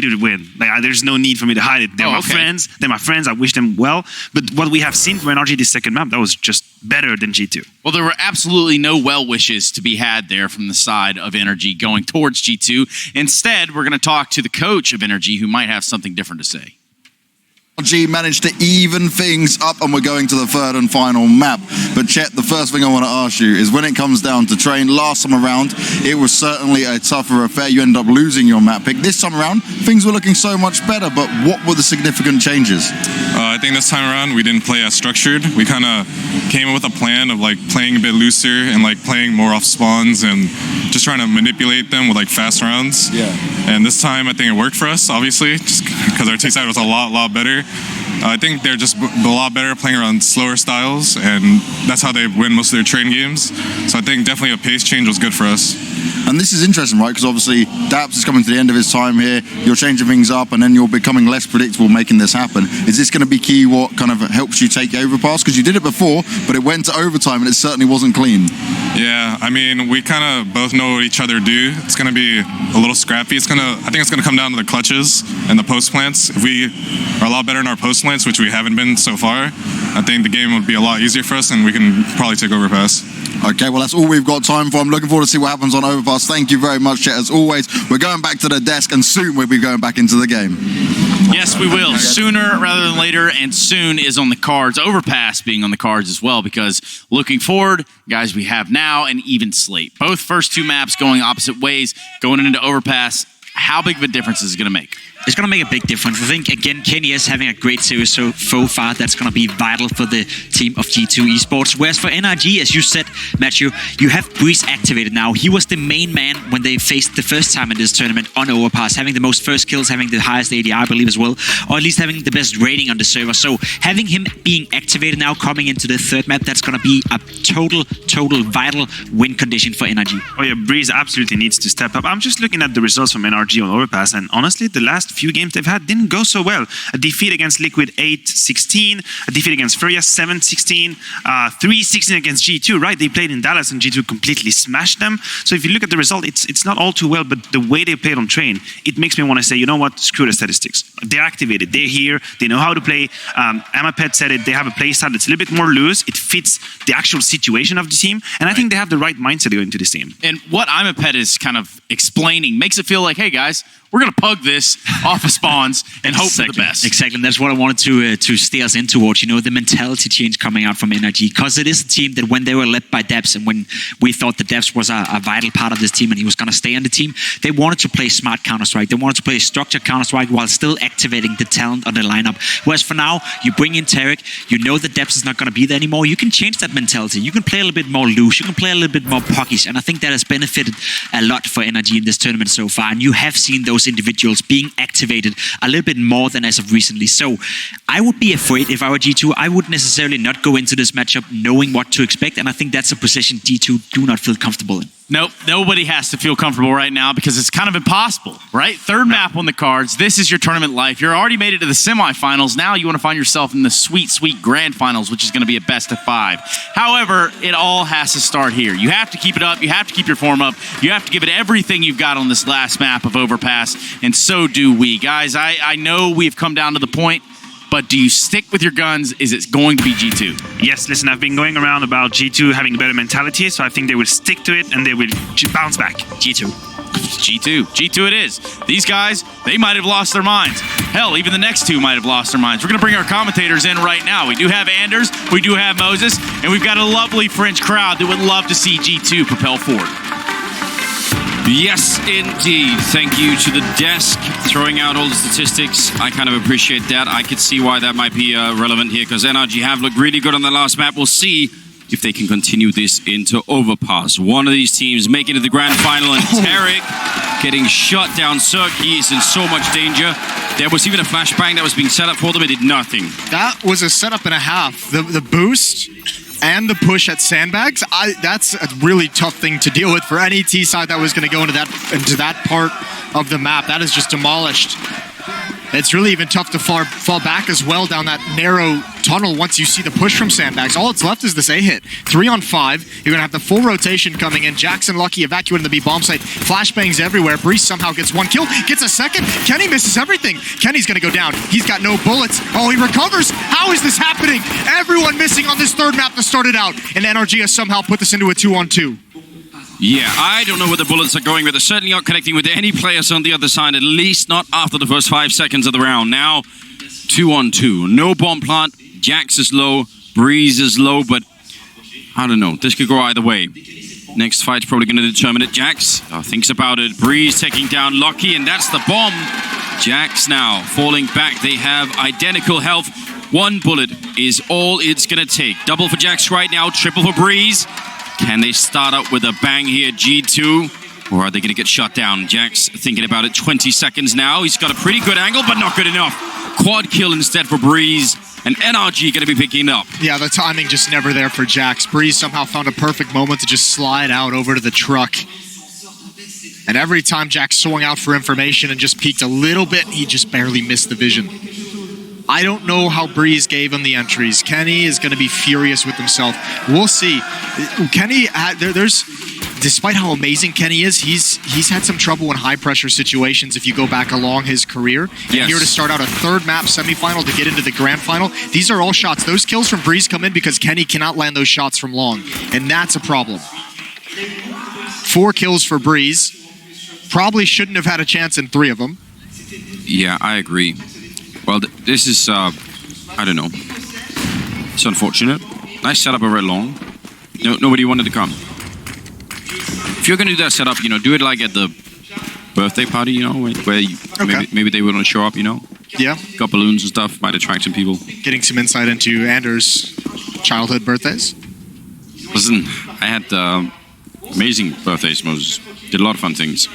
G2 to win. Like, there's no need for me to hide it. They're my friends. They're my friends. I wish them well. But what we have seen from NRG this second map, that was just better than G2. Well, there were absolutely no well wishes to be had there from the side of NRG going towards G2. Instead, we're going to talk to the coach of NRG who might have something different to say. NRG managed to even things up, and we're going to the third and final map. But Chet, the first thing I want to ask you is when it comes down to train, last time around, it was certainly a tougher affair. You end up losing your map pick. This time around, things were looking so much better, but what were the significant changes? I think this time around, we didn't play as structured. We kind of came up with a plan of like playing a bit looser and like playing more off spawns and just trying to manipulate them with like fast rounds. Yeah. And this time, I think it worked for us, obviously, just because our T side was a lot better. I think they're just a lot better playing around slower styles, and that's how they win most of their train games. So I think definitely a pace change was good for us. And this is interesting, right? Because obviously Daps is coming to the end of his time here. You're changing things up, and then you're becoming less predictable making this happen. Is this going to be key what kind of helps you take Overpass? Because you did it before, but it went to overtime, and it certainly wasn't clean. Yeah, I mean, we kind of both know what each other do. It's going to be a little scrappy. I think it's going to come down to the clutches and the post plants. If we are a lot better in our post plants, which we haven't been so far, I think the game would be a lot easier for us, and we can probably take Overpass. Okay, well, that's all we've got time for. I'm looking forward to see what happens on Overpass. Thank you very much, Chet. As always, we're going back to the desk, and soon we'll be going back into the game. Yes, we will. Sooner rather than later, and soon is on the cards. Overpass being on the cards as well, because looking forward, guys, we have now an even slate. Both first two maps going opposite ways, going into Overpass. How big of a difference is it going to make? It's going to make a big difference. I think, again, Kenny is having a great series so far. That's going to be vital for the team of G2 Esports. Whereas for NRG, as you said, Matthew, you have Breeze activated now. He was the main man when they faced the first time in this tournament on Overpass, having the most first kills, having the highest ADI, I believe, as well, or at least having the best rating on the server. So having him being activated now, coming into the third map, that's going to be a total vital win condition for NRG. Oh yeah, Breeze absolutely needs to step up. I'm just looking at the results from NRG on Overpass, and honestly, the last few games they've had didn't go so well. A defeat against Liquid 8-16, a defeat against Furia 7-16, 3-16 against G2, right? They played in Dallas and G2 completely smashed them. So if you look at the result, it's not all too well, but the way they played on train, it makes me want to say, you know what, screw the statistics. They're activated, they're here, they know how to play. Amapet said it, they have a play style that's a little bit more loose. It fits the actual situation of the team, and I think they have the right mindset going into this game. And what Amapet is kind of explaining makes it feel like, hey guys, we're going to pug this off of spawns and hope for the best. Exactly, and that's what I wanted to steer us in towards, you know, the mentality change coming out from NRG, because it is a team that when they were led by Debs, and when we thought that Debs was a vital part of this team and he was going to stay on the team, they wanted to play smart Counter-Strike. They wanted to play structured Counter-Strike while still activating the talent on the lineup. Whereas for now, you bring in Tarek, you know that Debs is not going to be there anymore. You can change that mentality. You can play a little bit more loose. You can play a little bit more puckish, and I think that has benefited a lot for NRG in this tournament so far, and you have seen those individuals being activated a little bit more than as of recently. So I would be afraid if I were G2. I would necessarily not go into this matchup knowing what to expect, and I think that's a position G2 do not feel comfortable in. Nope, nobody has to feel comfortable right now because it's kind of impossible, right? Third map on the cards. This is your tournament life. You're already made it to the semifinals. Now you want to find yourself in the sweet grand finals, which is going to be a best of 5. However, it all has to start here. You have to keep it up. You have to keep your form up. You have to give it everything you've got on this last map of Overpass, and so do we. Guys, I know we've come down to the point, but do you stick with your guns? Is it going to be G2? Yes, listen, I've been going around about G2 having a better mentality, so I think they will stick to it and they will bounce back. G2 it is. These guys, they might have lost their minds. Hell, even the next two might have lost their minds. We're going to bring our commentators in right now. We do have Anders, we do have Moses, and we've got a lovely French crowd that would love to see G2 propel forward. Yes, indeed. Thank you to the desk throwing out all the statistics. I kind of appreciate that. I could see why that might be relevant here because NRG have looked really good on the last map. We'll see if they can continue this into Overpass. One of these teams making it to the grand final, and Tarek getting shut down. Cirque, he is in so much danger. There was even a flashbang that was being set up for them. It did nothing. That was a setup and a half. The boost and the push at sandbags, that's a really tough thing to deal with for any T side that was going to go into that part of the map. That is just demolished. It's really even tough to fall back as well down that narrow tunnel once you see the push from Sandbags. All that's left is this A hit. 3 on 5. You're going to have the full rotation coming in. Jackson Lucky evacuating the B bomb site. Flashbangs everywhere. Breeze somehow gets 1 kill. Gets a second. Kenny misses everything. Kenny's going to go down. He's got no bullets. Oh, he recovers. How is this happening? Everyone missing on this third map that started out. And NRG has somehow put this into a 2-on-2. Yeah, I don't know where the bullets are going, but they're certainly not connecting with any players on the other side, at least not after the first 5 seconds of the round. Now, 2-on-2. No bomb plant. Jax is low. Breeze is low, but I don't know. This could go either way. Next fight's probably going to determine it. Jax thinks about it. Breeze taking down Lucky, and that's the bomb. Jax now falling back. They have identical health. 1 bullet is all it's going to take. Double for Jax right now. Triple for Breeze. Can they start up with a bang here, G2? Or are they going to get shut down? Jax thinking about it. 20 seconds now. He's got a pretty good angle, but not good enough. Quad kill instead for Breeze. And NRG going to be picking up. Yeah, the timing just never there for Jax. Breeze somehow found a perfect moment to just slide out over to the truck. And every time Jax swung out for information and just peeked a little bit, he just barely missed the vision. I don't know how Breeze gave him the entries. Kenny is going to be furious with himself. We'll see. Kenny, despite how amazing Kenny is, he's had some trouble in high-pressure situations if you go back along his career. And Yes. here to start out a third map semifinal to get into the grand final, these are all shots. Those kills from Breeze come in because Kenny cannot land those shots from long, and that's a problem. 4 kills for Breeze. Probably shouldn't have had a chance in 3 of them. Yeah, I agree. Well, this is, I don't know. It's unfortunate. Nice setup over long. Nobody wanted to come. If you're going to do that setup, do it like at the birthday party, where maybe they wouldn't show up, Yeah, Got balloons and stuff, might attract some people. getting some insight into Anders' childhood birthdays. Listen, I had amazing birthdays, Moses. Did a lot of fun things.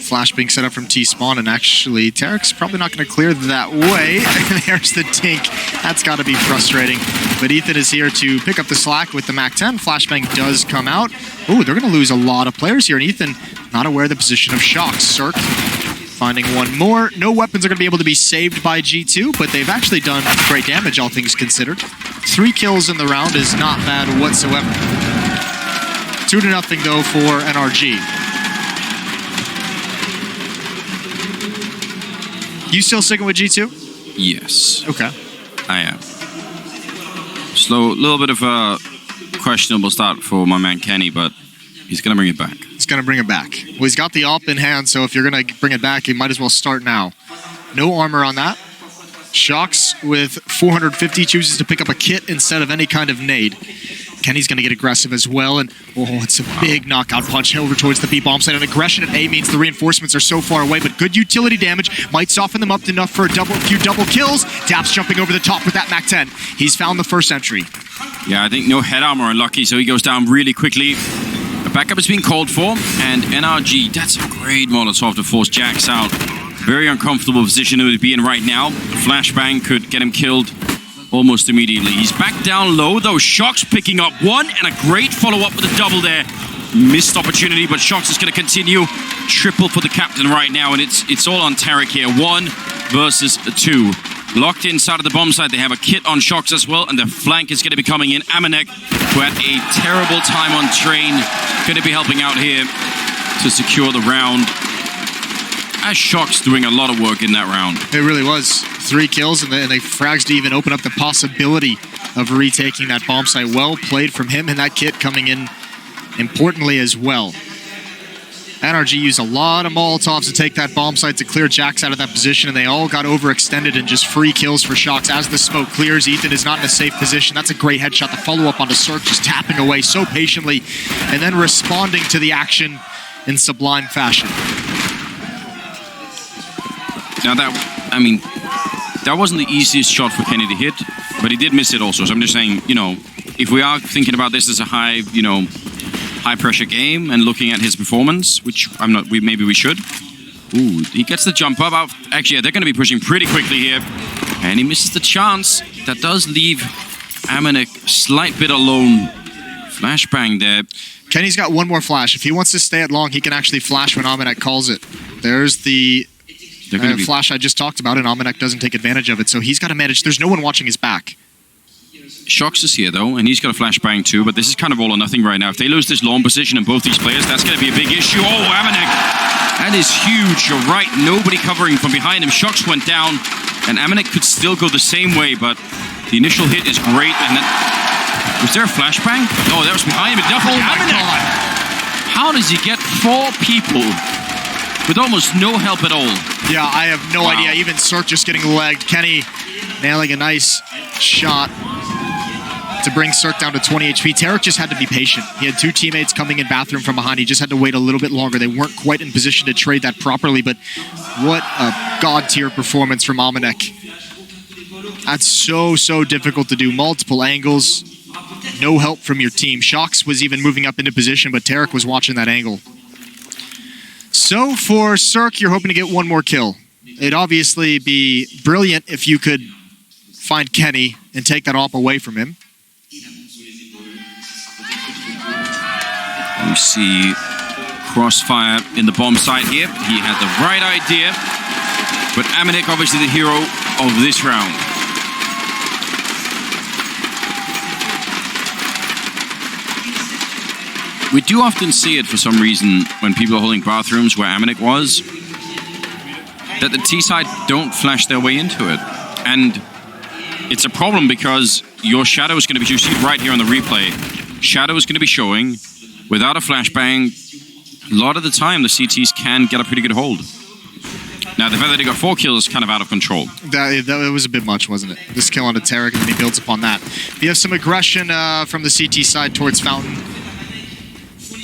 Flash being set up from T-Spawn, and actually, Tarek's probably not going to clear that way. There's the Tink. That's got to be frustrating. But Ethan is here to pick up the slack with the MAC-10. Flashbang does come out. Ooh, they're going to lose a lot of players here, and Ethan not aware of the position of Shock. Cirque finding 1 more. No weapons are going to be able to be saved by G2, but they've actually done great damage, all things considered. 3 kills in the round is not bad whatsoever. 2-0 though for NRG. You still sticking with G2? Yes, Okay. I am. Little bit of a questionable start for my man Kenny, but he's going to bring it back. He's going to bring it back. Well, he's got the AWP in hand, so if you're going to bring it back, you might as well start now. No armor on that. Shocks with 450 chooses to pick up a kit instead of any kind of nade. Kenny's going to get aggressive as well, and it's a big knockout punch over towards the B bomb site. And aggression at A means the reinforcements are so far away, but good utility damage might soften them up enough for a few double kills. Daps jumping over the top with that MAC-10. He's found the first entry. Yeah, I think no head armor on Lucky, so he goes down really quickly. The backup is being called for, and NRG, that's a great Molotov to force Jax out. Very uncomfortable position to be in right now. The flashbang could get him killed almost immediately. He's back down low, though. Shox picking up 1, and a great follow-up with a double there. Missed opportunity, but Shox is going to continue. Triple for the captain right now, and it's all on Tarek here. 1 versus 2. Locked inside of the bomb site. They have a kit on Shox as well, and the flank is going to be coming in. Amanek, who had a terrible time on train, going to be helping out here to secure the round. As Shox doing a lot of work in that round. It really was. 3 kills, and they frags to even open up the possibility of retaking that bomb site. Well played from him, and that kit coming in importantly as well. NRG used a lot of Molotovs to take that bomb site to clear Jax out of that position, and they all got overextended and just free kills for Shox. As the smoke clears, Ethan is not in a safe position. That's a great headshot. The follow-up onto Cirque, just tapping away so patiently, and then responding to the action in sublime fashion. Now that wasn't the easiest shot for Kenny to hit, but he did miss it also. So I'm just saying, if we are thinking about this as a high pressure game and looking at his performance, which maybe we should. Ooh, he gets the jump up. Actually, they're going to be pushing pretty quickly here, and he misses the chance. That does leave Amanek slight bit alone. Flashbang there. Kenny's got 1 more flash. If he wants to stay at long, he can actually flash when Amanek calls it. There's the They're going to be... Flash I just talked about, and Almanac doesn't take advantage of it, so he's got to manage. There's no one watching his back. Shox is here, though, and he's got a flashbang too, but this is kind of all or nothing right now. If they lose this lawn position in both these players, that's going to be a big issue. Oh, Amanek! That is huge. You're right. Nobody covering from behind him. Shox went down, and Amanek could still go the same way, but the initial hit is great. And then... Was there a flashbang? Oh, that was behind him. Oh, my God! How does he get 4 people with almost no help at all? Yeah, I have no idea. Even Cirque just getting legged. Kenny nailing a nice shot to bring Cirque down to 20 HP. Tarek just had to be patient. He had 2 teammates coming in bathroom from behind. He just had to wait a little bit longer. They weren't quite in position to trade that properly, but what a god-tier performance from Almanac. That's so difficult to do. Multiple angles, no help from your team. Shox was even moving up into position, but Tarek was watching that angle. So for Cirque, you're hoping to get 1 more kill. It'd obviously be brilliant if you could find Kenny and take that op away from him. You see Crossfire in the bomb site here. He had the right idea, but Amanek obviously the hero of this round. We do often see it for some reason when people are holding bathrooms where Amanek was, that the T side don't flash their way into it. And it's a problem because your shadow is going to be, you see it right here on the replay, shadow is going to be showing. Without a flashbang, a lot of the time the CTs can get a pretty good hold. Now, the fact that he got 4 kills is kind of out of control. That was a bit much, wasn't it? This kill onto Tarek, and then he builds upon that. You have some aggression from the CT side towards Fountain.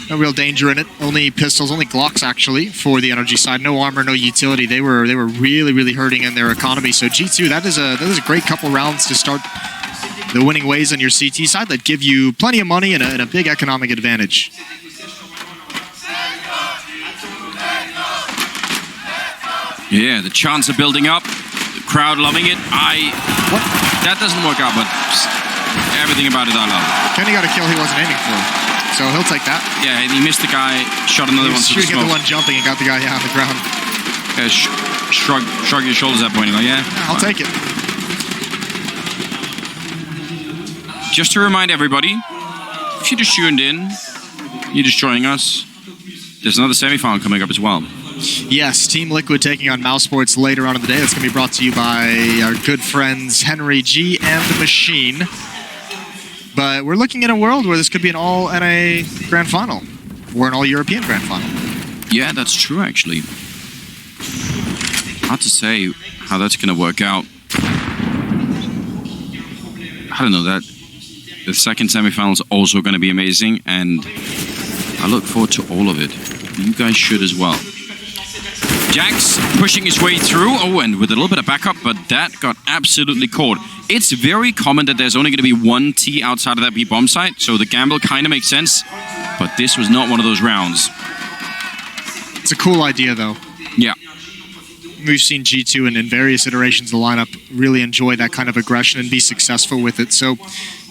No real danger in it. Only pistols, only Glocks, actually, for the NRG side. No armor, no utility. They were really hurting in their economy. So G2, that is a great couple rounds to start the winning ways on your CT side that give you plenty of money and a big economic advantage. Yeah, the chants are building up. The crowd loving it. What? That doesn't work out, but everything about it I love. Kenny got a kill he wasn't aiming for, so he'll take that. Yeah, he missed the guy, shot another one through the smoke. He got the one jumping and got the guy on the ground. Shrug your shoulders at that point. Like, yeah, I'll take it. Just to remind everybody, if you just tuned in, you're just joining us, there's another semifinal coming up as well. Yes, Team Liquid taking on Mouse Sports later on in the day. That's going to be brought to you by our good friends NRG and the Machine. But we're looking at a world where this could be an all-NA Grand Final or an all-European Grand Final. Yeah, that's true, actually. Hard to say how that's going to work out. I don't know, that the second semifinal is also going to be amazing, and I look forward to all of it. You guys should as well. Jax pushing his way through. Oh, and with a little bit of backup, but that got absolutely caught. It's very common that there's only going to be 1 T outside of that B bomb site, so the gamble kind of makes sense, but this was not one of those rounds. It's a cool idea, though. Yeah. We've seen G2 and in various iterations of the lineup really enjoy that kind of aggression and be successful with it. So,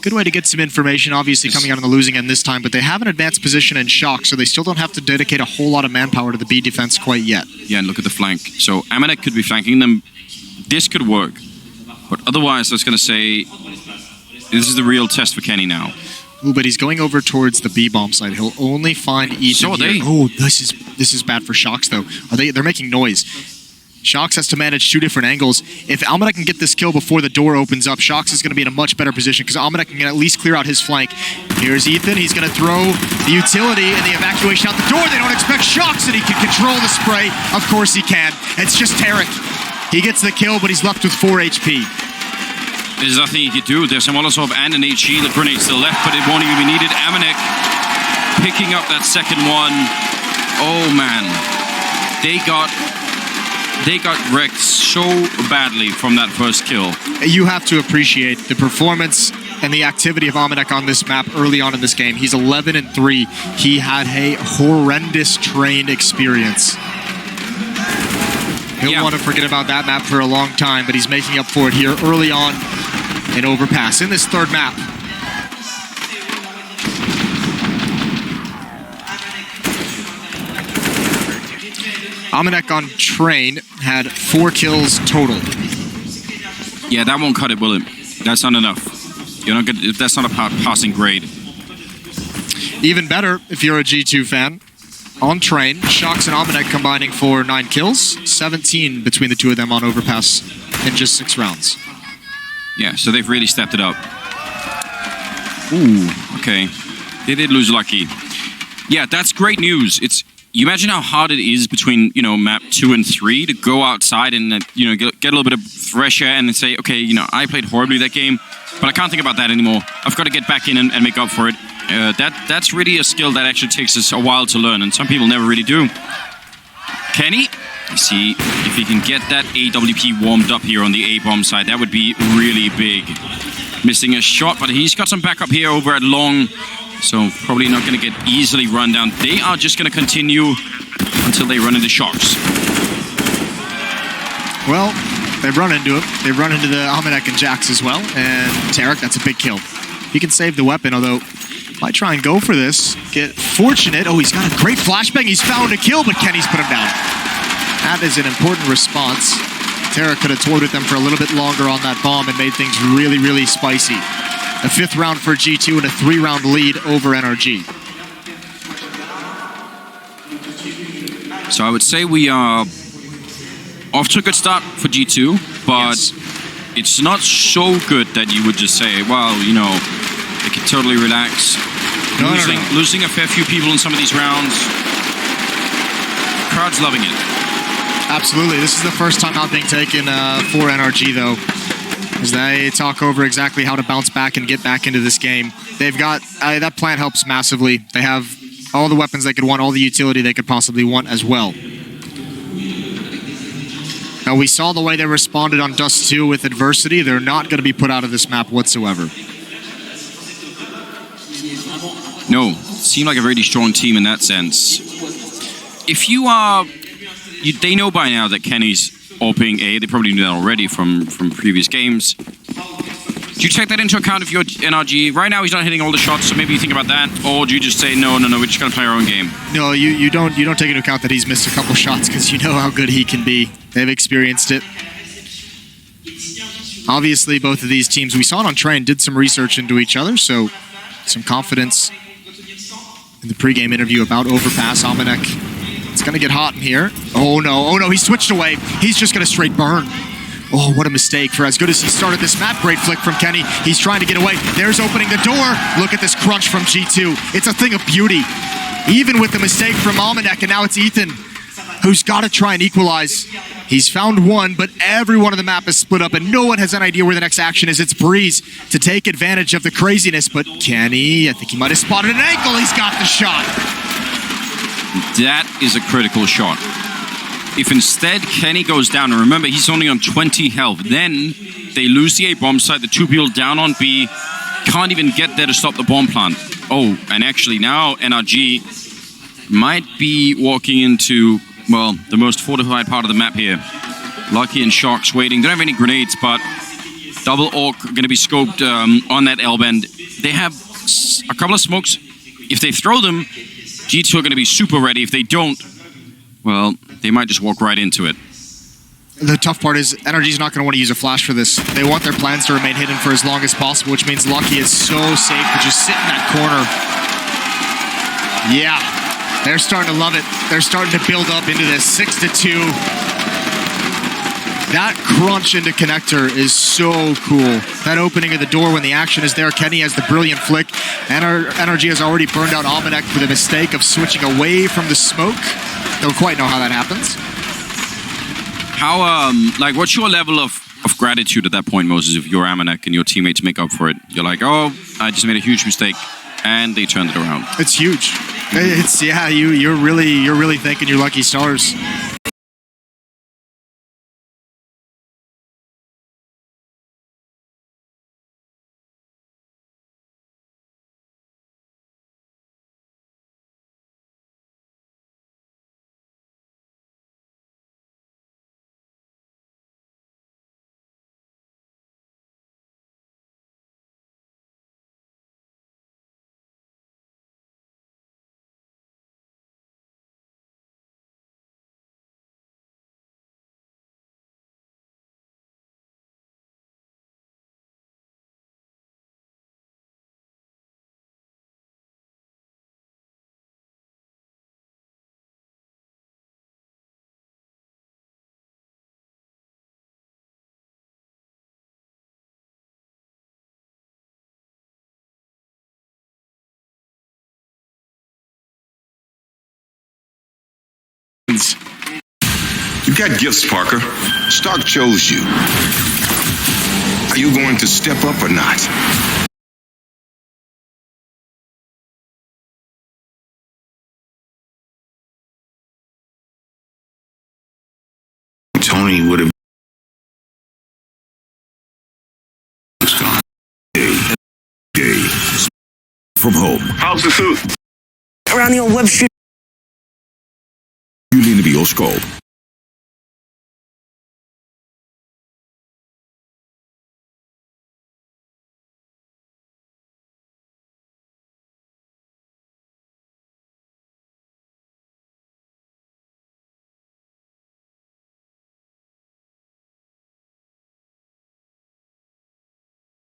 good way to get some information, obviously coming out on the losing end this time, but they have an advanced position in Shock, so they still don't have to dedicate a whole lot of manpower to the B defense quite yet. Yeah, and look at the flank. So Amanek could be flanking them. This could work. But otherwise, I was going to say, this is the real test for Kenny now. Ooh, but he's going over towards the B bomb side. He'll only find Ethan So are here. they. Oh, this is bad for Shox, though. They're making noise. Shox has to manage 2 different angles. If Almanac can get this kill before the door opens up, Shox is going to be in a much better position because Almanac can at least clear out his flank. Here's Ethan. He's going to throw the utility and the evacuation out the door. They don't expect Shox, and he can control the spray. Of course he can. It's just Tarek. He gets the kill, but he's left with 4 HP. There's nothing he could do. There's a Molotov and an HE. The grenade still left, but it won't even be needed. Amanek picking up that second one. Oh, man. They got wrecked so badly from that first kill. You have to appreciate the performance and the activity of Almanac on this map early on in this game. He's 11-3. He had a horrendous train experience. He'll want to forget about that map for a long time, but he's making up for it here early on in Overpass in this third map. Almanac on Train had 4 kills total. Yeah, that won't cut it, will it? That's not enough. You're not good. That's not a passing grade. Even better if you're a G2 fan. On Train, Shox and Omenek combining for 9 kills, 17 between the two of them on Overpass in just 6 rounds. Yeah, so they've really stepped it up. Ooh, okay. They did lose Lucky. Yeah, that's great news. You imagine how hard it is between, map 2 and 3 to go outside and, get a little bit of fresh air and say, okay, I played horribly that game, but I can't think about that anymore. I've got to get back in and make up for it. That's really a skill that actually takes us a while to learn, and some people never really do. Kenny, see if he can get that AWP warmed up here on the A-bomb side. That would be really big. Missing a shot, but he's got some backup here over at long, so probably not going to get easily run down. They are just going to continue until they run into Shox. Well, they've run into him. They've run into the Omenek and Jax as well, and Tarek, that's a big kill. He can save the weapon, although might try and go for this. Get fortunate. Oh, he's got a great flashbang. He's found a kill, but Kenny's put him down. That is an important response. Tarek could have toyed with them for a little bit longer on that bomb and made things really, really spicy. A 5th round for G2 and a 3-round lead over NRG. So I would say we are off to a good start for G2, but it's not so good that you would just say, well, they can totally relax. No. Losing a fair few people in some of these rounds. Crowd's loving it. Absolutely. This is the first time out being taken for NRG, though, as they talk over exactly how to bounce back and get back into this game. They've got that plant helps massively. They have all the weapons they could want, all the utility they could possibly want as well. Now, we saw the way they responded on Dust 2 with adversity. They're not going to be put out of this map whatsoever. No, seem like a really strong team in that sense. If you are... they know by now that Kenny's AWPing A. They probably knew that already from previous games. Do you take that into account if you're NRG? Right now he's not hitting all the shots, so maybe you think about that. Or do you just say, no, we're just going to play our own game? No, you don't take into account that he's missed a couple shots because you know how good he can be. They've experienced it. Obviously, both of these teams, we saw it on Train, did some research into each other, so some confidence in the pregame interview about Overpass. Omenek, it's going to get hot in here. Oh no, he switched away. He's just going to straight burn. Oh, what a mistake for as good as he started this map. Great flick from Kenny. He's trying to get away. There's opening the door. Look at this crunch from G2. It's a thing of beauty. Even with the mistake from Omenek, and now it's Ethan, who's got to try and equalize. He's found one, but everyone on the map is split up, and no one has an idea where the next action is. It's Breeze to take advantage of the craziness, but Kenny, I think he might have spotted an ankle. He's got the shot. That is a critical shot. If instead Kenny goes down, and remember, he's only on 20 health, then they lose the A bomb site, the 2 people down on B, can't even get there to stop the bomb plant. Oh, and actually now NRG might be walking into, well, the most fortified part of the map here. Lucky and Shox waiting. Don't have any grenades, but double Orc going to be scoped on that L-bend. They have a couple of smokes. If they throw them, G2 are going to be super ready. If they don't, well, they might just walk right into it. The tough part is NRG's not going to want to use a flash for this. They want their plans to remain hidden for as long as possible, which means Lucky is so safe to just sit in that corner. Yeah, they're starting to love it. They're starting to build up into this 6-2. That crunch into connector is so cool. That opening of the door when the action is there. Kenny has the brilliant flick. NRG has already burned out Omenek for the mistake of switching away from the smoke. Don't quite know how that happens. How, what's your level of gratitude at that point, Moses, if you're Omenek and your teammates make up for it? You're like, oh, I just made a huge mistake, and they turned it around. It's huge. It's, yeah, you're really thanking your lucky stars. got gifts, Parker. Stark chose you. Are you going to step up or not? Tony would have gone. Day from home. How's the suit? Around the old web shoot. Jullie in de bioscoop.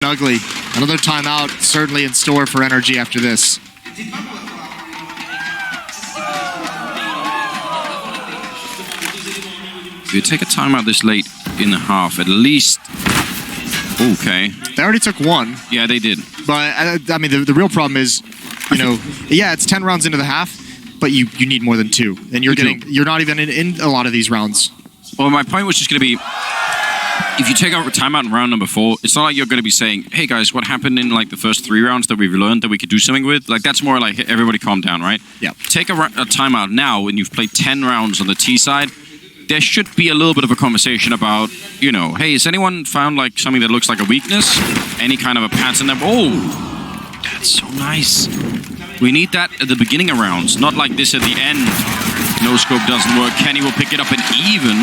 Ugly. Another timeout certainly in store for NRG after this. If you take a timeout this late in the half, at least... Okay. They already took one. Yeah, they did. But, I mean, the real problem is, you know, yeah, it's 10 rounds into the half, but you need more than 2. And you're not even in a lot of these rounds. Well, my point was just going to be, if you take out a timeout in round number 4, it's not like you're going to be saying, hey guys, what happened in like the first 3 rounds that we've learned that we could do something with? Like that's more like, hey, everybody calm down, right? Yeah. Take a timeout now when you've played 10 rounds on the T side. There should be a little bit of a conversation about, you know, hey, has anyone found like something that looks like a weakness? Any kind of a pattern that, oh, that's so nice. We need that at the beginning of rounds, not like this at the end. No scope doesn't work. Kenny will pick it up and even.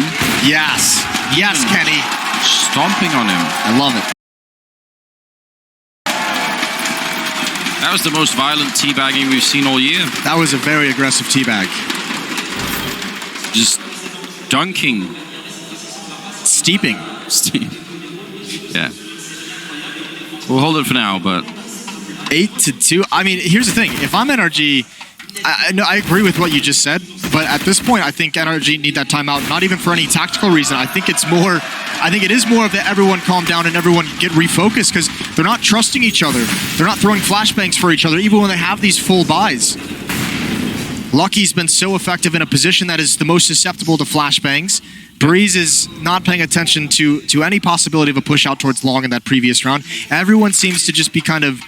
Yes. Yes, Kenny. Stomping on him. I love it. That was the most violent teabagging we've seen all year. That was a very aggressive teabag. Just dunking. Steeping. Yeah. We'll hold it for now, but... 8-2. I mean, here's the thing. If I'm NRG, I agree with what you just said, but at this point, I think NRG need that timeout, not even for any tactical reason. I think it is more of that everyone calm down and everyone get refocused because they're not trusting each other. They're not throwing flashbangs for each other, even when they have these full buys. Lucky's been so effective in a position that is the most susceptible to flashbangs. Breeze is not paying attention to any possibility of a push out towards long in that previous round. Everyone seems to just be kind of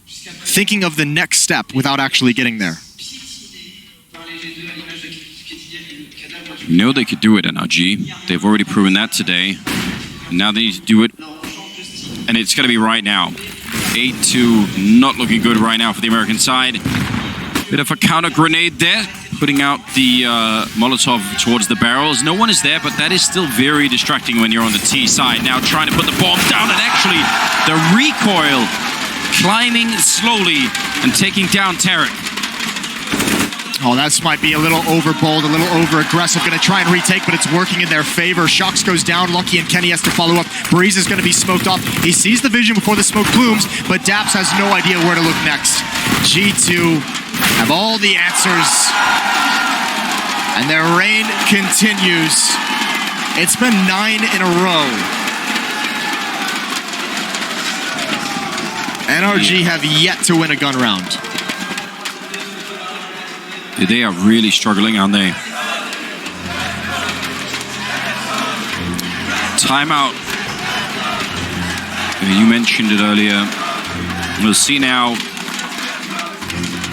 thinking of the next step without actually getting there. You know they could do it, NRG. They've already proven that today. And now they need to do it. And it's going to be right now. 8-2, not looking good right now for the American side. Bit of a counter grenade there, putting out the Molotov towards the barrels. No one is there, but that is still very distracting when you're on the T side. Now trying to put the bomb down, and actually the recoil climbing slowly and taking down Tarek. Oh, that might be a little overbold, a little over-aggressive. Going to try and retake, but it's working in their favor. Shocks goes down. Lucky and Kenny has to follow up. Breeze is going to be smoked off. He sees the vision before the smoke blooms, but Daps has no idea where to look next. G2 have all the answers. And their reign continues. It's been 9 in a row. NRG have yet to win a gun round. They are really struggling, aren't they? Timeout. You mentioned it earlier. We'll see now.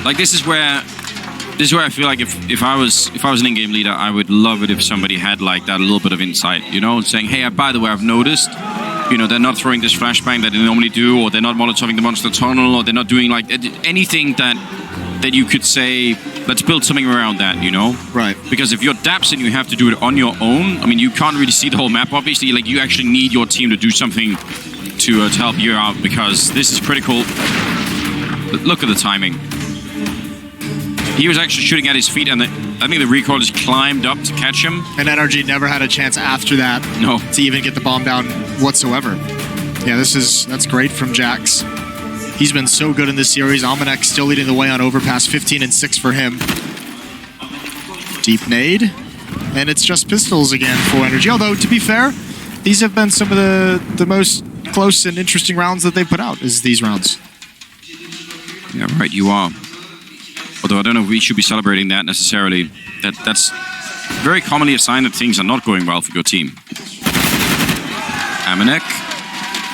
Like this is where I feel like if I was an in-game leader, I would love it if somebody had like that little bit of insight, you know, saying, hey, by the way, I've noticed, you know, they're not throwing this flashbang that they normally do, or they're not molotoving the monster tunnel, or they're not doing like anything that you could say, let's build something around that, you know? Right. Because if you're Daps and you have to do it on your own, I mean, you can't really see the whole map, obviously. Like, you actually need your team to do something to help you out, because this is critical. But look at the timing. He was actually shooting at his feet, and I think the recoil just climbed up to catch him. And NRG never had a chance after that to even get the bomb down whatsoever. Yeah, that's great from Jax. He's been so good in this series. Almanac still leading the way on Overpass, 15-6 for him. Deep nade. And it's just pistols again for NRG. Although, to be fair, these have been some of the most close and interesting rounds that they've put out, is these rounds. Yeah, right, you are. Although I don't know if we should be celebrating that necessarily. That's very commonly a sign that things are not going well for your team. Amanek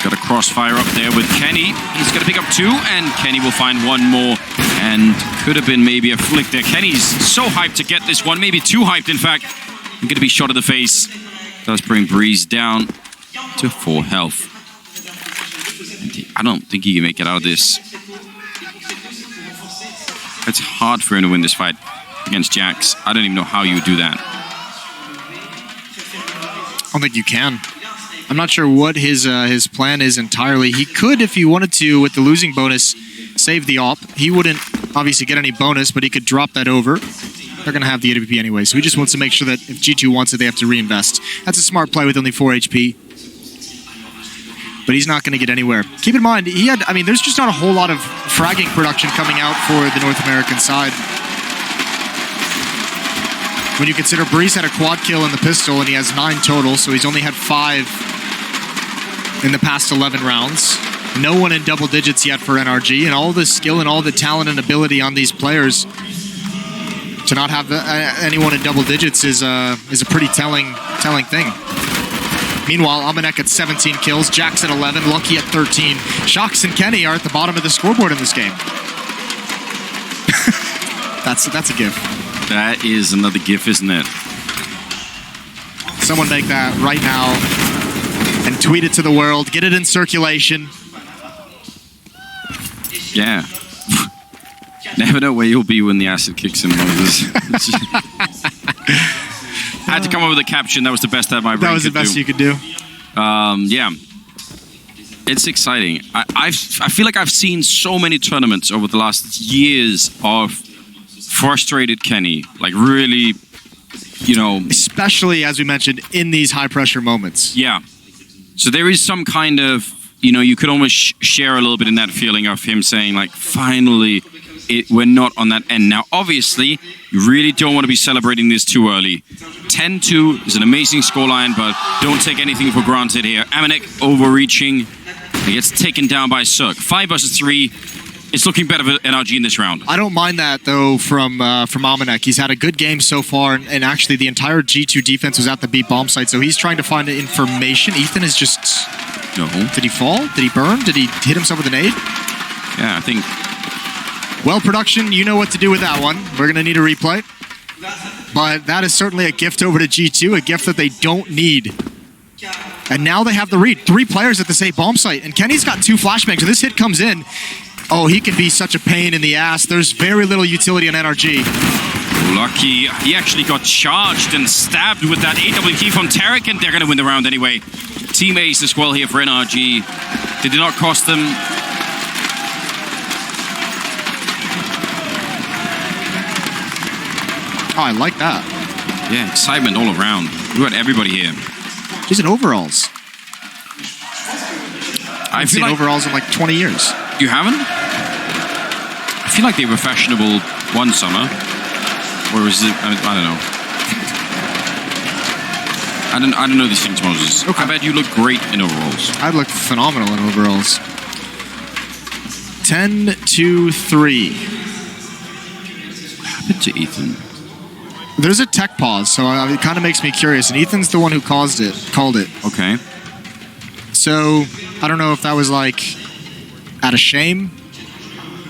got a crossfire up there with Kenny. He's going to pick up 2, and Kenny will find 1 more. And could have been maybe a flick there. Kenny's so hyped to get this one, maybe too hyped, in fact. I'm going to be shot in the face. Does bring Breeze down to 4 health. And I don't think he can make it out of this. It's hard for him to win this fight against Jax. I don't even know how you would do that. I don't think you can. I'm not sure what his plan is entirely. He could, if he wanted to, with the losing bonus, save the op. He wouldn't obviously get any bonus, but he could drop that over. They're going to have the AWP anyway, so he just wants to make sure that if G2 wants it, they have to reinvest. That's a smart play with only 4 HP. But he's not going to get anywhere. Keep in mind, there's just not a whole lot of fragging production coming out for the North American side. When you consider Breeze had a quad kill in the pistol and he has 9 total, so he's only had 5 in the past 11 rounds. No one in double digits yet for NRG, and all the skill and all the talent and ability on these players to not have anyone in double digits is a pretty telling thing. Meanwhile, Amanek at 17 kills, Jax at 11, Lucky at 13. Shox and Kenny are at the bottom of the scoreboard in this game. That's a GIF. That is another GIF, isn't it? Someone make that right now and tweet it to the world. Get it in circulation. Yeah. Never know where you'll be when the acid kicks in, Moses. I had to come up with a caption. That was the best that my brain could do. That was the best you could do. Yeah. It's exciting. I feel like I've seen so many tournaments over the last years of frustrated Kenny. Like really, especially, as we mentioned, in these high-pressure moments. Yeah. So there is some kind of, you could almost share a little bit in that feeling of him saying, like, finally, we're not on that end. Now, obviously, you really don't want to be celebrating this too early. 10-2 is an amazing scoreline, but don't take anything for granted here. Amanek overreaching. He gets taken down by Suk. 5 versus 3. It's looking better for NRG in this round. I don't mind that, though, from Amanek. He's had a good game so far, and actually the entire G2 defense was at the B bomb site, so he's trying to find information. Ethan is just... No. Did he fall? Did he burn? Did he hit himself with an aid? Yeah, I think... Well, production, you know what to do with that one. We're going to need a replay. But that is certainly a gift over to G2, a gift that they don't need. And now they have the read. 3 players at the same bomb site, and Kenny's got 2 flashbangs. So this hit comes in. Oh, he can be such a pain in the ass. There's very little utility on NRG. Lucky. He actually got charged and stabbed with that AWP from Tarek, and they're going to win the round anyway. Team ace as well here for NRG. They did not cost them. Oh, I like that. Yeah, excitement all around. We got everybody here. He's in overalls. I feel like overalls in like 20 years. You haven't? I feel like they were fashionable one summer. Or is it? I don't know. I don't know these things, Moses. Okay. I bet you look great in overalls. I'd look phenomenal in overalls. 10-3. What happened to Ethan? There's a tech pause, so it kind of makes me curious. And Ethan's the one who called it. Okay. So I don't know if that was like out of shame.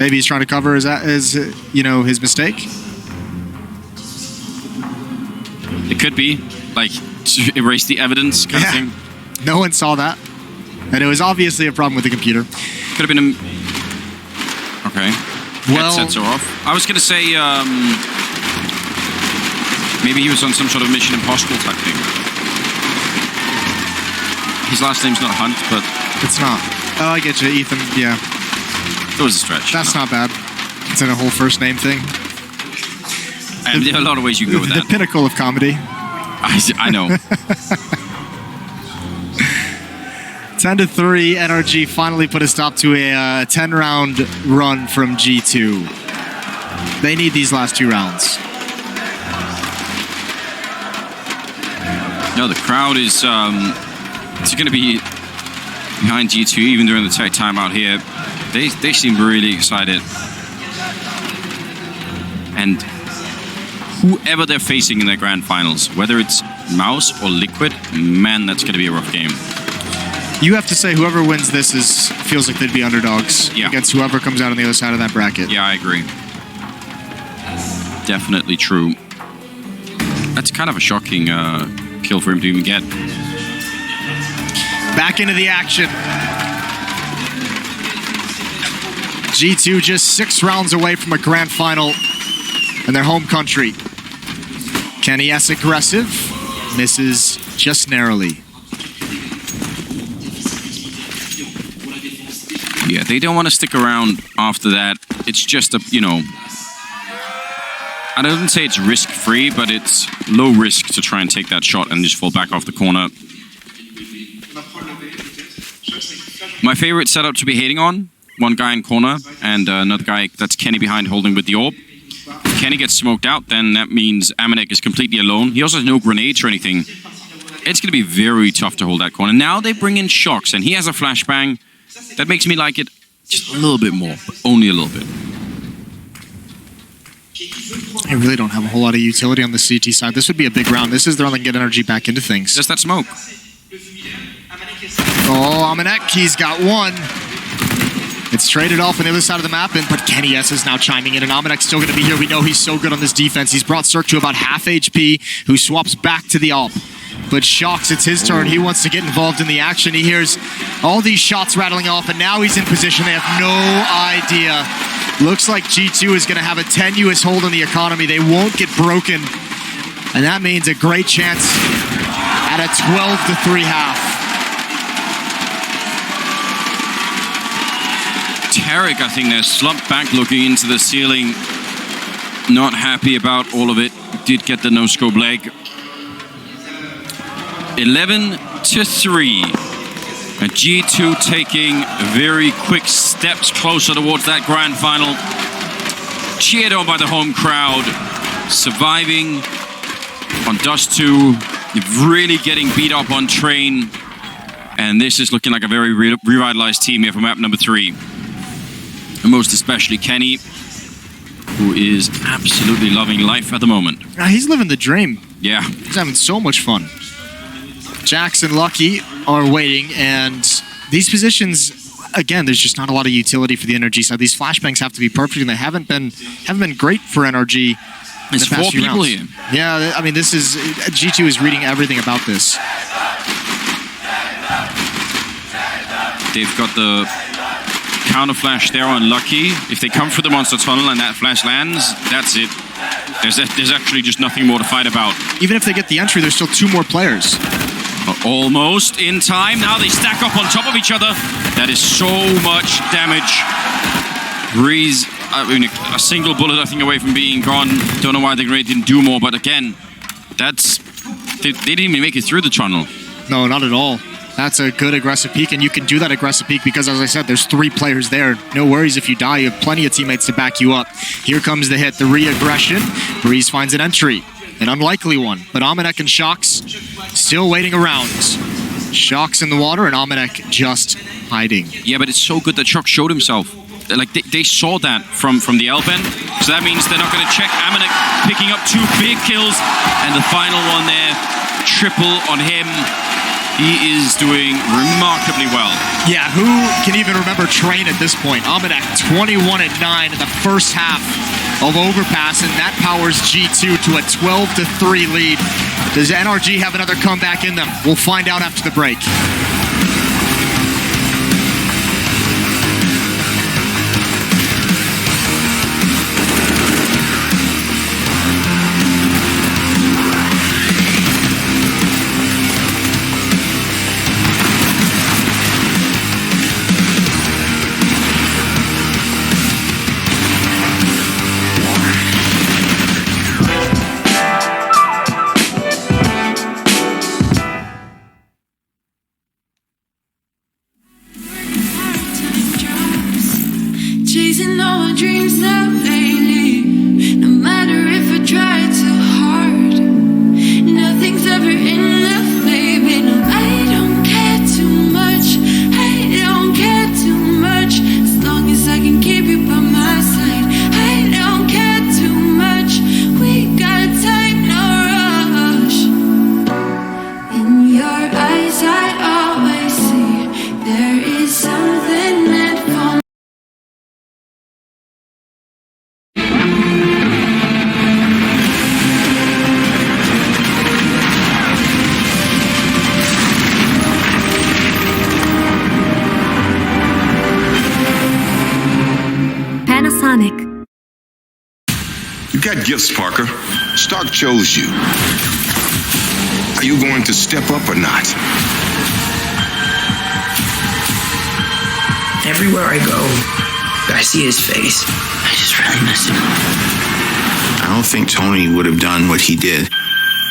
Maybe he's trying to cover his mistake. It could be like to erase the evidence kind of thing. No one saw that, and it was obviously a problem with the computer. Could have been okay. Well, headsets are off. I was gonna say maybe he was on some sort of Mission Impossible type thing. His last name's not Hunt, but it's not. Oh, I get you, Ethan. Yeah, it was a stretch. That's not bad. It's in a whole first name thing. And there are a lot of ways you can go with that. The pinnacle of comedy. I know. 10-3, NRG finally put a stop to a 10-round run from G2. They need these last 2 rounds. No, the crowd is it's going to be behind G2 even during the tech timeout here. They seem really excited. And whoever they're facing in their grand finals, whether it's Mouse or Liquid, man, that's going to be a rough game. You have to say whoever wins this feels like they'd be underdogs against whoever comes out on the other side of that bracket. Yeah, I agree. Definitely true. That's kind of a shocking kill for him to even get. Back into the action. G2 just 6 rounds away from a grand final in their home country. Kenny S aggressive, misses just narrowly. Yeah, they don't want to stick around after that. It's just a, you know, I don't say it's risk-free, but it's low risk to try and take that shot and just fall back off the corner. My favorite setup to be hating on, one guy in corner and another guy, that's Kenny behind holding with the orb. If Kenny gets smoked out, then that means Amanek is completely alone. He also has no grenades or anything. It's going to be very tough to hold that corner. Now they bring in Shocks, and he has a flashbang. That makes me like it just a little bit more, but only a little bit. I really don't have a whole lot of utility on the CT side. This would be a big round. This is the round that can get NRG back into things. Just that smoke. Oh, Amanek, he's got one. It's traded off on the other side of the map, but Kenny S is now chiming in, and Amanek's still going to be here. We know he's so good on this defense. He's brought Cirque to about half HP, who swaps back to the AWP. But Shocks, it's his turn. He wants to get involved in the action. He hears all these shots rattling off, and now he's in position. They have no idea. Looks like G2 is going to have a tenuous hold on the economy. They won't get broken, and that means a great chance at a 12-3 half. Tarek, I think they're slumped back looking into the ceiling. Not happy about all of it. Did get the no-scope leg. 11-3. And G2 taking very quick steps closer towards that grand final. Cheered on by the home crowd. Surviving on Dust 2. Really getting beat up on Train. And this is looking like a very revitalized team here for map number 3. And most especially Kenny, who is absolutely loving life at the moment. He's living the dream. Yeah. He's having so much fun. Jax and Lucky are waiting, and these positions, again, there's just not a lot of utility for the NRG side. These flashbangs have to be perfect, and they haven't been great for NRG. There's 4 people here. Yeah, I mean, this is G2 is reading everything about this. They've got the counter flash there on Lucky. If they come for the monster tunnel and that flash lands, that's it. There's actually just nothing more to fight about. Even if they get the entry, there's still 2 more players. Almost in time. Now they stack up on top of each other. That is so much damage. Breeze, I mean, a single bullet, I think, away from being gone. Don't know why the grenade didn't do more, but again, they didn't even make it through the tunnel. No, not at all. That's a good aggressive peek, and you can do that aggressive peek because, as I said, there's 3 players there. No worries if you die. You have plenty of teammates to back you up. Here comes the hit, the re-aggression. Breeze finds an entry. An unlikely one, but Amanek and Shocks still waiting around. Shocks in the water and Amanek just hiding. Yeah, but it's so good that Shocks showed himself. Like they saw that from the L-bend, so that means they're not going to check. Amanek picking up 2 big kills, and the final one there, triple on him. He is doing remarkably well. Yeah, who can even remember Train at this point? Amanek 21-9 in the first half of Overpass, and that powers G2 to a 12-3 lead. Does NRG have another comeback in them? We'll find out after the break. Chasing all my dreams out lately. No matter if I try too hard, nothing's ever enough, baby. No, I don't care too much. I don't care too much. As long as I can keep you by my side. I don't care too much. We got Sonic. You got gifts, Parker. Stark chose you. Are you going to step up or not? Everywhere I go, I see his face. I just really miss him. I don't think Tony would have done what he did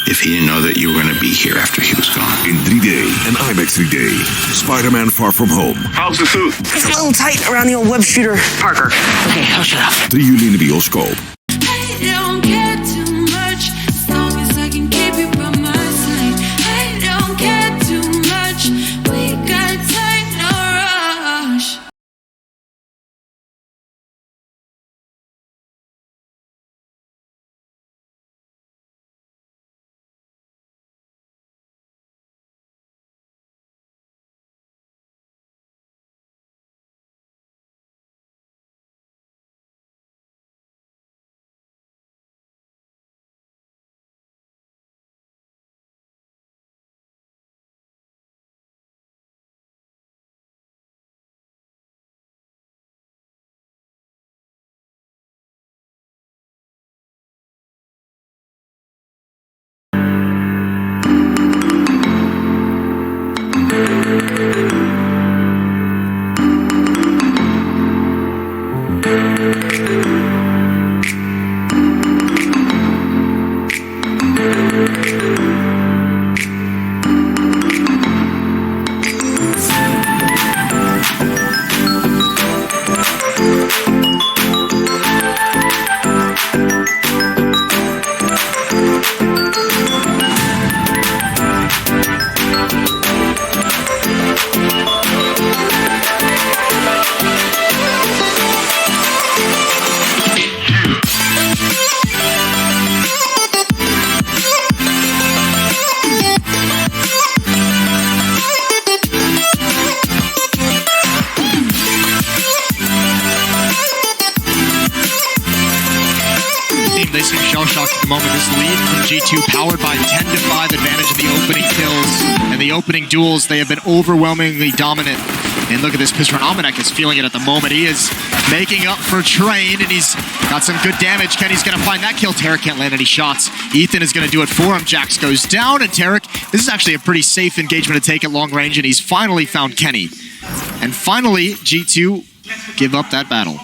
if he didn't know that you were going to be here after he was gone. In 3D and IMAX 3D, Spider-Man Far From Home. How's the suit? It's a little tight around the old web shooter. Parker. Okay, I'll shut up. 3 juli in de bioscoop. I don't care too much as long as I can keep you by my side. I don't care too much. We got time, no rush. They seem shell-shocked at the moment. This lead from G2 powered by 10-5 advantage in the opening kills. And the opening duels, they have been overwhelmingly dominant. And look at this piss run. Almanac is feeling it at the moment. He is making up for Train, and he's got some good damage. Kenny's going to find that kill. Tarek can't land any shots. Ethan is going to do it for him. Jax goes down, and Tarek, this is actually a pretty safe engagement to take at long range, and he's finally found Kenny. And finally, G2 give up that battle.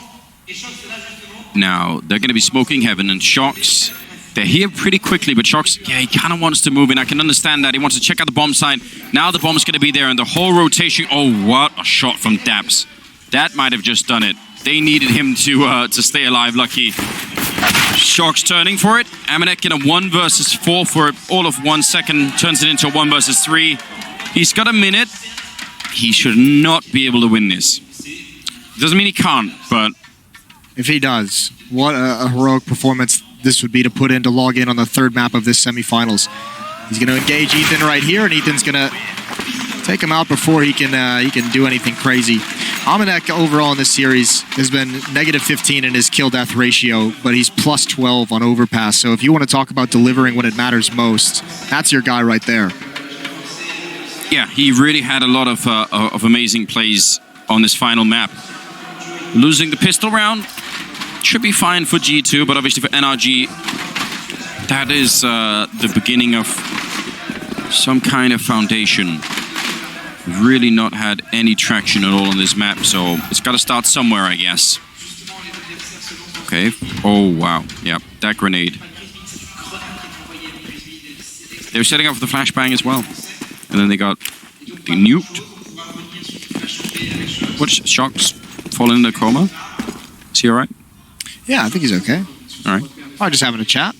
Now, they're going to be smoking Heaven, and Shox, they're here pretty quickly, but Shox, yeah, he kind of wants to move in. I can understand that. He wants to check out the bomb site. Now the bomb's going to be there, and the whole rotation. Oh, what a shot from Daps. That might have just done it. They needed him to stay alive, lucky. Shox turning for it. Amanek in a 1 versus 4 for all of 1 second. Turns it into a 1 versus 3. He's got a minute. He should not be able to win this. Doesn't mean he can't, but... If he does, what a heroic performance this would be to put in to log in on the third map of this semifinals. He's going to engage Ethan right here, and Ethan's going to take him out before he can do anything crazy. Almanac overall in this series has been -15 in his kill-death ratio, but he's +12 on Overpass. So if you want to talk about delivering when it matters most, that's your guy right there. Yeah, he really had a lot of amazing plays on this final map. Losing the pistol round should be fine for G2, but obviously for NRG, that is the beginning of some kind of foundation. Really not had any traction at all on this map, so it's got to start somewhere, I guess. Okay. Oh, wow. Yeah, that grenade. They were setting up for the flashbang as well. And then they got nuked. What's Shox falling in a coma? Is he all right? Yeah, I think he's okay. All right. Probably just having a chat.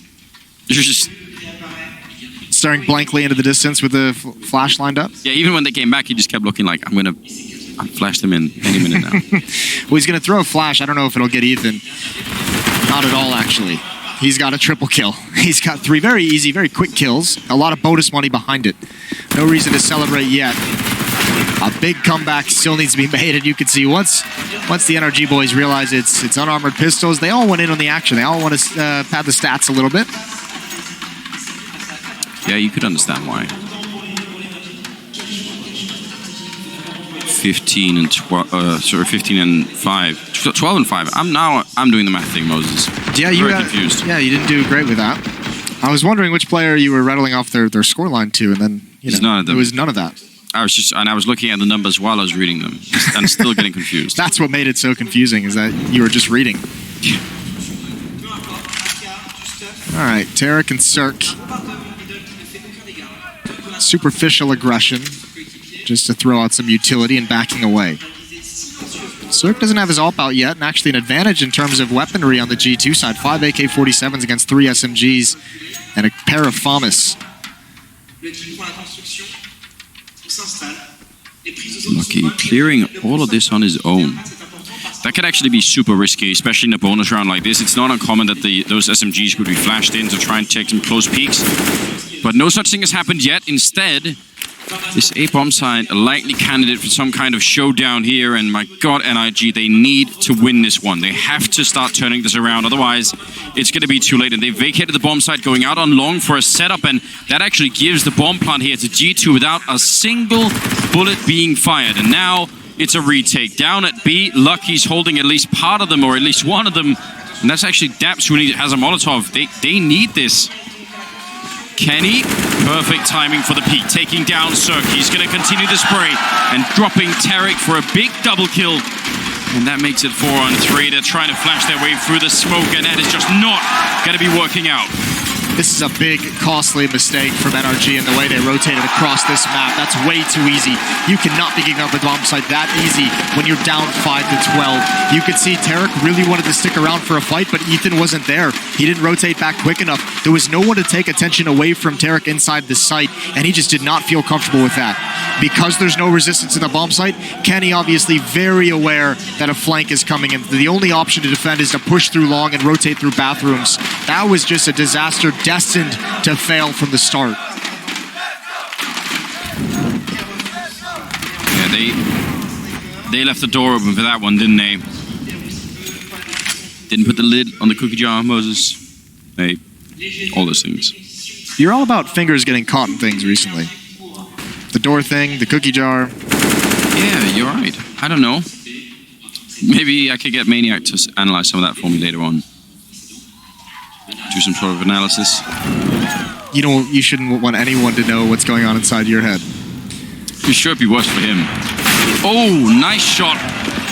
You're just... staring blankly into the distance with the flash lined up. Yeah, even when they came back, he just kept looking like, I'll flash them in any minute now. Well, he's going to throw a flash. I don't know if it'll get Ethan. Not at all, actually. He's got a triple kill. He's got 3 very easy, very quick kills. A lot of bonus money behind it. No reason to celebrate yet. A big comeback still needs to be made, and you can see once the NRG boys realize it's unarmored pistols, they all went in on the action. They all want to pad the stats a little bit. 15 and 15 and 5, 12 and 5. I'm doing the math thing, Moses. Yeah, Very confused. Yeah, you didn't do great with that. I was wondering which player you were rattling off their scoreline to, and then None of them. it was none of that. I was looking at the numbers while I was reading them, and still getting confused. That's what made it so confusing, is that you were just reading. All right, Tarek and Cirque. Superficial aggression, just to throw out some utility and backing away. Cirque doesn't have his AWP out yet, and actually an advantage in terms of weaponry on the G2 side. 5 AK-47s against 3 SMGs and a pair of FAMAS. Lucky clearing all of this on his own. That could actually be super risky, especially in a bonus round like this. It's not uncommon that those SMGs could be flashed in to try and take some close peeks. But no such thing has happened yet. Instead, this A-bomb side, a likely candidate for some kind of showdown here. And my God, NRG, they need to win this one. They have to start turning this around. Otherwise, it's going to be too late. And they vacated the bomb site, going out on long for a setup. And that actually gives the bomb plant here to G2 without a single bullet being fired. And now it's a retake. Down at B, Lucky's holding at least part of them, or at least one of them. And that's actually Daps who has a Molotov. They need this. Kenny, perfect timing for the peak, taking down Cirque. He's going to continue the spray and dropping Tarek for a big double kill. And that makes it 4 on 3. They're trying to flash their way through the smoke, and that is just not going to be working out. This is a big, costly mistake from NRG in the way they rotated across this map. That's way too easy. You cannot be getting up the bomb site that easy when you're down 5 to 12. You could see Tarek really wanted to stick around for a fight, but Ethan wasn't there. He didn't rotate back quick enough. There was no one to take attention away from Tarek inside the site, and he just did not feel comfortable with that. Because there's no resistance in the bomb site, Kenny obviously very aware that a flank is coming in. The only option to defend is to push through long and rotate through bathrooms. That was just a disaster destined to fail from the start. Yeah, they left the door open for that one, didn't they? Didn't put the lid on the cookie jar, Moses. Hey, all those things. You're all about fingers getting caught in things recently. The door thing, the cookie jar. Yeah, you're right. I don't know. Maybe I could get Maniac to analyze some of that for me later on. Do some sort of analysis. You shouldn't want anyone to know what's going on inside your head. It sure be worse for him. Oh, nice shot.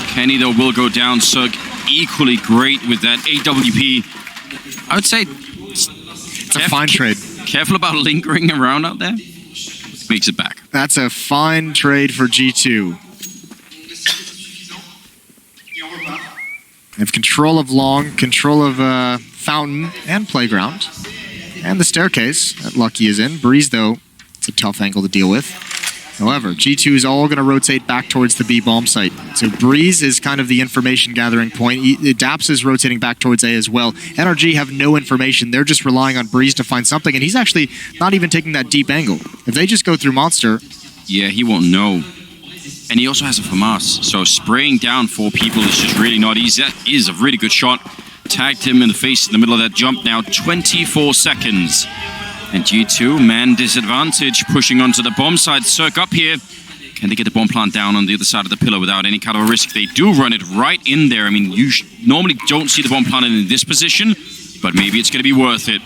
Kenny, though, will go down. Cirque equally great with that AWP. I would say it's a fine trade. Careful about lingering around out there. Makes it back. That's a fine trade for G2. They have control of long, control of fountain and playground. And the staircase that Lucky is in. Breeze, though, it's a tough angle to deal with. However, G2 is all going to rotate back towards the B bomb site. So Breeze is kind of the information gathering point. Daps is rotating back towards A as well. NRG have no information. They're just relying on Breeze to find something, and he's actually not even taking that deep angle. If they just go through Monster... Yeah, he won't know. And he also has a FAMAS, so spraying down 4 people is just really not easy. That is a really good shot. Tagged him in the face in the middle of that jump now. 24 seconds. And G2, man disadvantage, pushing onto the bomb side. Cirque up here. Can they get the bomb plant down on the other side of the pillar without any kind of a risk? They do run it right in there. I mean, you normally don't see the bomb plant in this position, but maybe it's going to be worth it.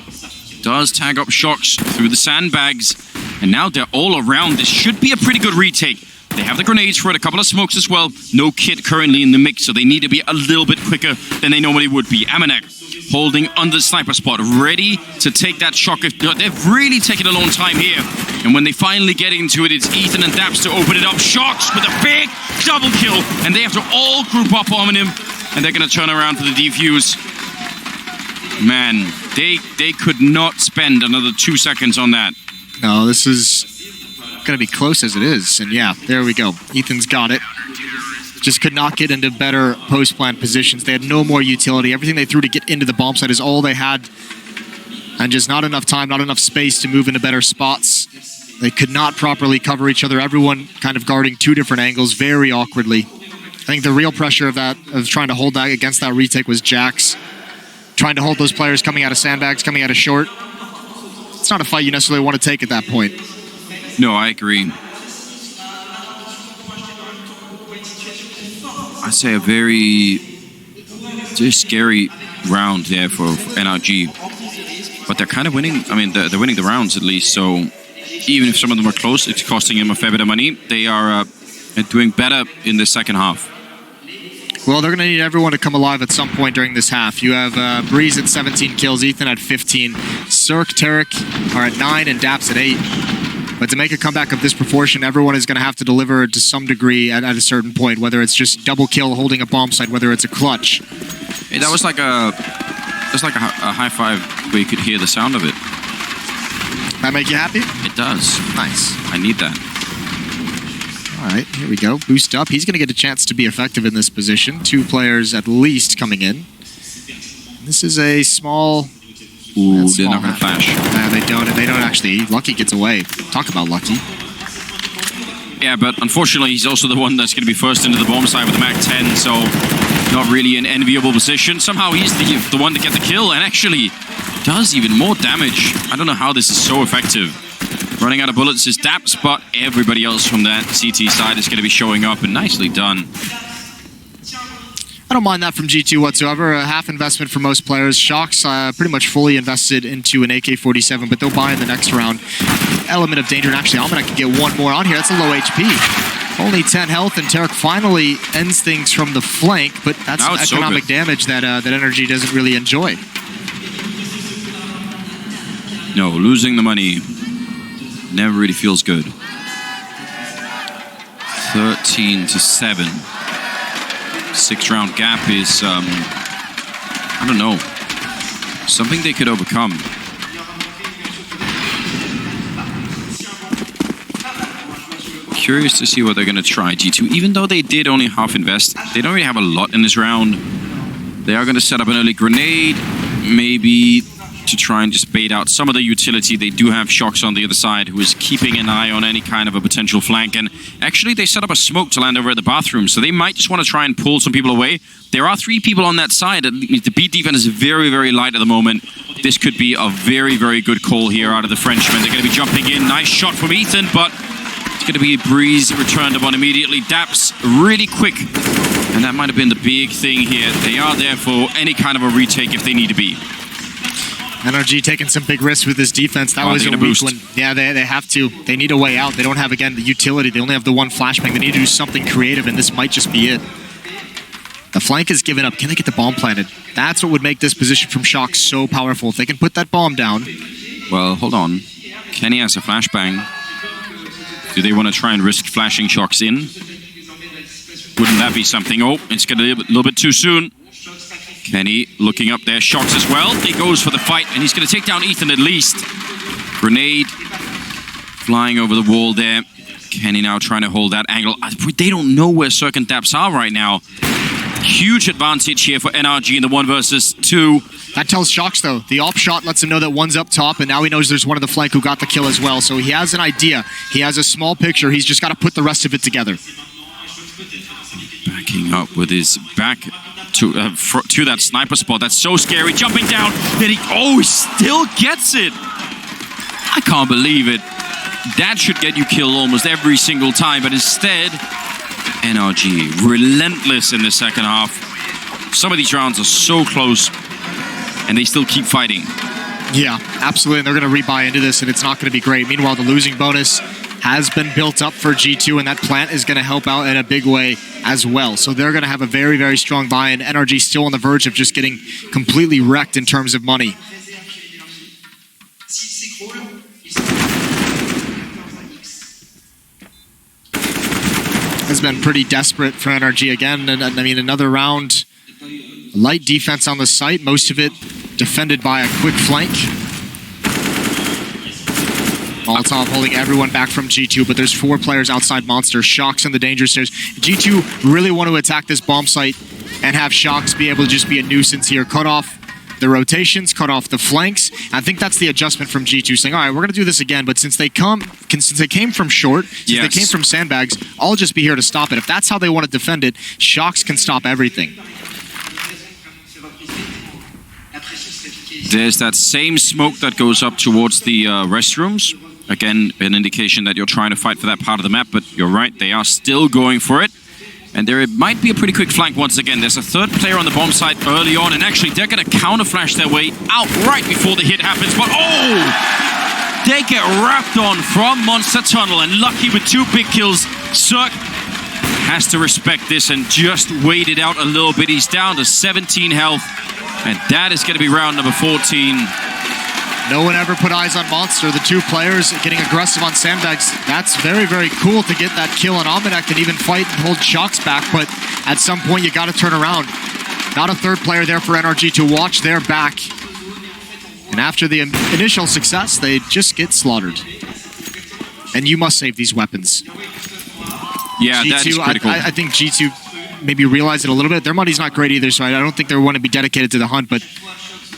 Does tag up Shocks through the sandbags. And now they're all around. This should be a pretty good retake. They have the grenades for it, a couple of smokes as well. No kit currently in the mix, so they need to be a little bit quicker than they normally would be. Amanek holding under the sniper spot, ready to take that shock. They've really taken a long time here. And when they finally get into it, it's Ethan and Daps to open it up. Shocks with a big double kill. And they have to all group up on him. And they're going to turn around for the defuse. Man, they could not spend another 2 seconds on that. No, this is going to be close as it is. And yeah, there we go. Ethan's got it. Just could not get into better post-plant positions. They had no more utility. Everything they threw to get into the bomb site is all they had. And just not enough time, not enough space to move into better spots. They could not properly cover each other. Everyone kind of guarding 2 different angles very awkwardly. I think the real pressure of trying to hold that against that retake was Jax. Trying to hold those players coming out of sandbags, coming out of short. It's not a fight you necessarily want to take at that point. No, I agree. I'd say a very scary round there for NRG. But they're kind of winning. I mean, they're winning the rounds at least. So even if some of them are close, it's costing them a fair bit of money. They are doing better in the second half. Well, they're going to need everyone to come alive at some point during this half. You have Breeze at 17 kills, Ethan at 15, Cirque, Tarek are at 9, and Daps at 8. But to make a comeback of this proportion, everyone is going to have to deliver to some degree at a certain point, whether it's just double kill holding a bomb site, whether it's a clutch. Hey, that was like a high five where you could hear the sound of it. That make you happy? It does. Nice. I need that. All right, here we go. Boost up. He's going to get a chance to be effective in this position. 2 players at least coming in. This is a small... Ooh, they're not going to flash. They don't, and they don't actually. Lucky gets away. Talk about lucky. Yeah, but unfortunately, he's also the one that's going to be first into the bomb site with the Mag 10, so not really an enviable position. Somehow he's the one to get the kill, and actually does even more damage. I don't know how this is so effective. Running out of bullets is Daps, but everybody else from that CT side is going to be showing up, and nicely done. I don't mind that from G2 whatsoever. A half investment for most players. Shock's pretty much fully invested into an AK-47, but they'll buy in the next round. Element of danger, and actually Almanac can get one more on here. That's a low HP. Only 10 health, and Tarek finally ends things from the flank, but that's economic damage that NRG doesn't really enjoy. No, losing the money never really feels good. 13-7. 6-round gap is, I don't know, something they could overcome. Curious to see what they're going to try, G2. Even though they did only half invest, they don't really have a lot in this round. They are going to set up an early grenade, maybe to try and just bait out some of the utility. They do have Shocks on the other side who is keeping an eye on any kind of a potential flank. And actually, they set up a smoke to land over at the bathroom, so they might just want to try and pull some people away. There are 3 people on that side. The beat defense is very, very light at the moment. This could be a very, very good call here out of the Frenchman. They're going to be jumping in. Nice shot from Ethan, but it's going to be Breeze returned upon immediately. Daps really quick. And that might have been the big thing here. They are there for any kind of a retake if they need to be. NRG taking some big risks with this defense. That was a weak one. Yeah, they have to. They need a way out. They don't have, again, the utility. They only have the one flashbang. They need to do something creative, and this might just be it. The flank is given up. Can they get the bomb planted? That's what would make this position from Shock so powerful. If they can put that bomb down. Well, hold on. Kenny has a flashbang. Do they want to try and risk flashing Shocks in? Wouldn't that be something? Oh, it's going to be a little bit too soon. Kenny looking up there, Shocks as well. He goes for the fight, and he's going to take down Ethan at least. Grenade flying over the wall there. Kenny now trying to hold that angle. They don't know where Cirque and Daps are right now. Huge advantage here for NRG in the 1 versus 2. That tells Shocks, though. The op shot lets him know that one's up top, and now he knows there's one of the flank who got the kill as well. So he has an idea. He has a small picture. He's just got to put the rest of it together. Backing up with his back to that sniper spot. That's so scary. Jumping down. Then he still gets it. I can't believe it. That should get you killed almost every single time, but instead, NRG relentless in the second half. Some of these rounds are so close, and they still keep fighting. Yeah, absolutely, and they're going to rebuy into this, and it's not going to be great. Meanwhile, the losing bonus has been built up for G2, and that plant is going to help out in a big way as well. So they're going to have a very, very strong buy-in. NRG still on the verge of just getting completely wrecked in terms of money. Has been pretty desperate for NRG again, and I mean, another round, light defense on the site, most of it defended by a quick flank. Molotov holding everyone back from G2, but there's 4 players outside Monster. Shocks in the danger stairs. G2 really want to attack this bomb site and have Shocks be able to just be a nuisance here. Cut off the rotations, cut off the flanks. I think that's the adjustment from G2, saying, all right, we're going to do this again, but since they came from short, since they came from sandbags, I'll just be here to stop it. If that's how they want to defend it, Shocks can stop everything. There's that same smoke that goes up towards the restrooms. Again, an indication that you're trying to fight for that part of the map, but you're right, they are still going for it. And there might be a pretty quick flank once again. There's a third player on the bomb site early on, and actually they're going to counter flash their way out right before the hit happens. But oh! They get wrapped on from Monster Tunnel, and lucky with 2 big kills. Cirque has to respect this and just wait it out a little bit. He's down to 17 health, and that is going to be round number 14. No one ever put eyes on Monster. The 2 players getting aggressive on Sandbags. That's very, very cool to get that kill on Almanac and even fight and hold Shocks back, but at some point you got to turn around. Not a third player there for NRG to watch their back. And after the initial success, they just get slaughtered. And you must save these weapons. Yeah, G2, that is critical. I think G2 maybe realized it a little bit. Their money's not great either, so I don't think they want to be dedicated to the hunt, but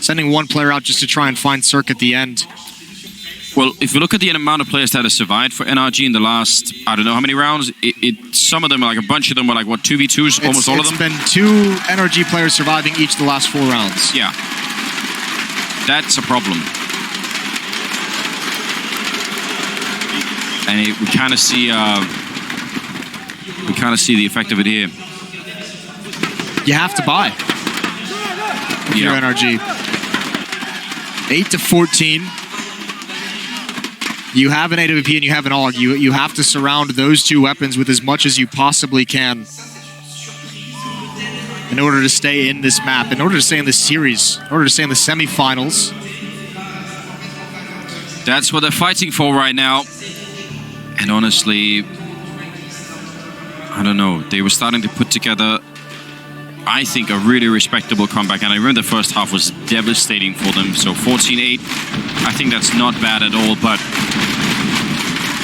sending 1 player out just to try and find Cirque at the end. Well, if you look at the amount of players that have survived for NRG in the last, I don't know how many rounds, some of them, like a bunch of them were like, what, 2v2s, almost all of them? It's been 2 NRG players surviving each the last 4 rounds. Yeah. That's a problem. And we kind of see the effect of it here. You have to buy. If you're NRG. 8-14. You have an AWP and you have an AUG. You have to surround those 2 weapons with as much as you possibly can in order to stay in this map, in order to stay in this series, in order to stay in the semifinals. That's what they're fighting for right now. And honestly, I don't know. They were starting to put together, I think, a really respectable comeback. And I remember the first half was devastating for them. So 14-8, I think that's not bad at all. But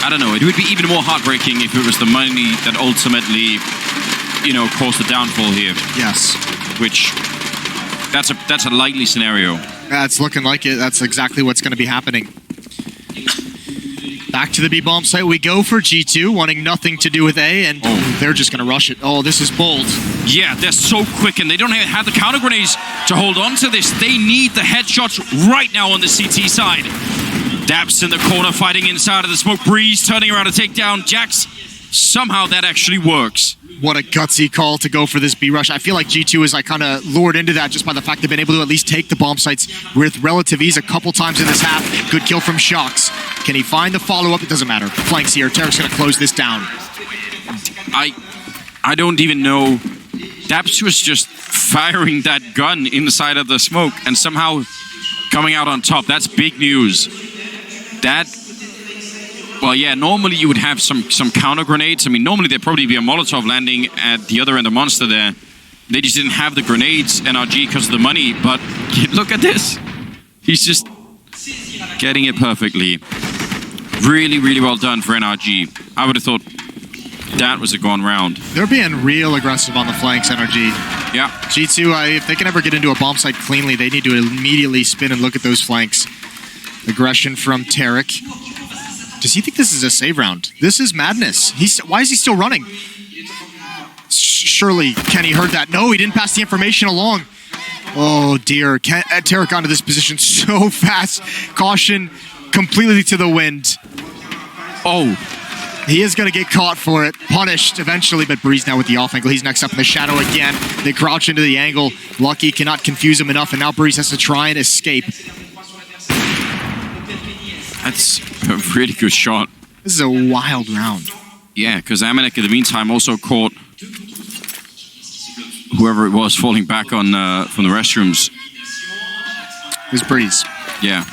I don't know. It would be even more heartbreaking if it was the money that ultimately, you know, caused the downfall here. Yes. Which, that's a likely scenario. Yeah, it's looking like it. That's exactly what's going to be happening. Back to the B-bomb site we go for G2, wanting nothing to do with A, and they're just going to rush it. Oh, this is bold. Yeah, they're so quick, and they don't have the counter grenades to hold on to this. They need the headshots right now on the CT side. Daps in the corner, fighting inside of the smoke. Breeze turning around to take down Jax. Somehow that actually works. What a gutsy call to go for this B-rush. I feel like G2 is like kind of lured into that just by the fact they've been able to at least take the bomb sites with relative ease a couple times in this half. Good kill from Shocks. Can he find the follow-up? It doesn't matter. Flanks here. Tarek's going to close this down. I don't even know. Daps was just firing that gun inside of the smoke and somehow coming out on top. That's big news. Well, yeah, normally you would have some counter grenades. I mean, normally there'd probably be a Molotov landing at the other end of Monster there. They just didn't have the grenades, NRG, because of the money. But look at this. He's just getting it perfectly. Really, really well done for NRG. I would have thought that was a gone round. They're being real aggressive on the flanks, NRG. Yeah. G2, if they can ever get into a bomb site cleanly, they need to immediately spin and look at those flanks. Aggression from Tarek. Does he think this is a save round? This is madness. Why is he still running? Surely Kenny heard that. No, he didn't pass the information along. Oh dear. Tarek onto this position so fast. Caution completely to the wind. Oh. He is going to get caught for it. Punished eventually, but Breeze now with the off angle. He's next up in the shadow again. They crouch into the angle. Lucky cannot confuse him enough, and now Breeze has to try and escape. That's a really good shot. This is a wild round. Yeah, because Amanek in the meantime also caught whoever it was falling back on from the restrooms. It was Breeze. Yeah.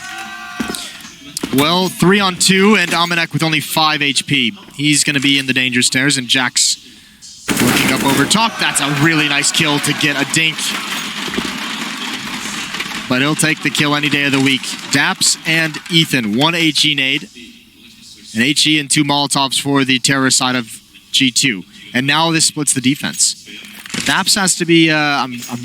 Well, 3-on-2, and Amanek with only 5 HP. He's going to be in the danger stairs, and Jax looking up over top. That's a really nice kill to get a dink. But he'll take the kill any day of the week. Daps and Ethan, 1 HE nade. An HE and 2 Molotovs for the terrorist side of G2. And now this splits the defense. Daps has to be,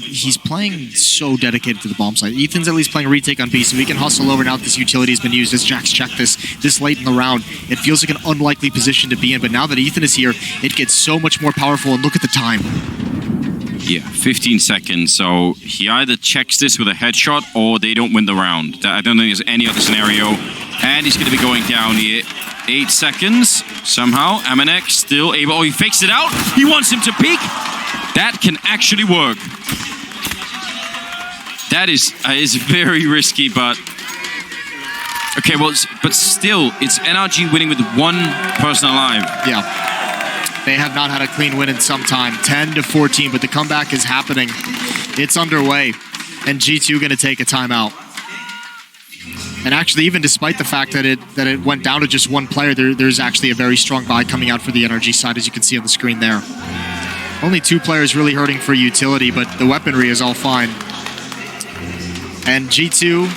he's playing so dedicated to the bomb site. Ethan's at least playing retake on B, so he can hustle over now that this utility has been used. As Jax checked this late in the round, it feels like an unlikely position to be in, but now that Ethan is here, it gets so much more powerful, and look at the time. Yeah, 15 seconds, so he either checks this with a headshot or they don't win the round. I don't think there's any other scenario, and he's going to be going down here. 8 seconds. Somehow, Amanek still able... Oh, he fakes it out. He wants him to peek. That can actually work. That is very risky, but... Okay, well, but still, it's NRG winning with 1 person alive. Yeah. They have not had a clean win in some time. 10-14, but the comeback is happening. It's underway, and G2 going to take a timeout. And actually, even despite the fact that it went down to just 1 player, there's actually a very strong buy coming out for the NRG side, as you can see on the screen there. Only 2 players really hurting for utility, but the weaponry is all fine. And G2...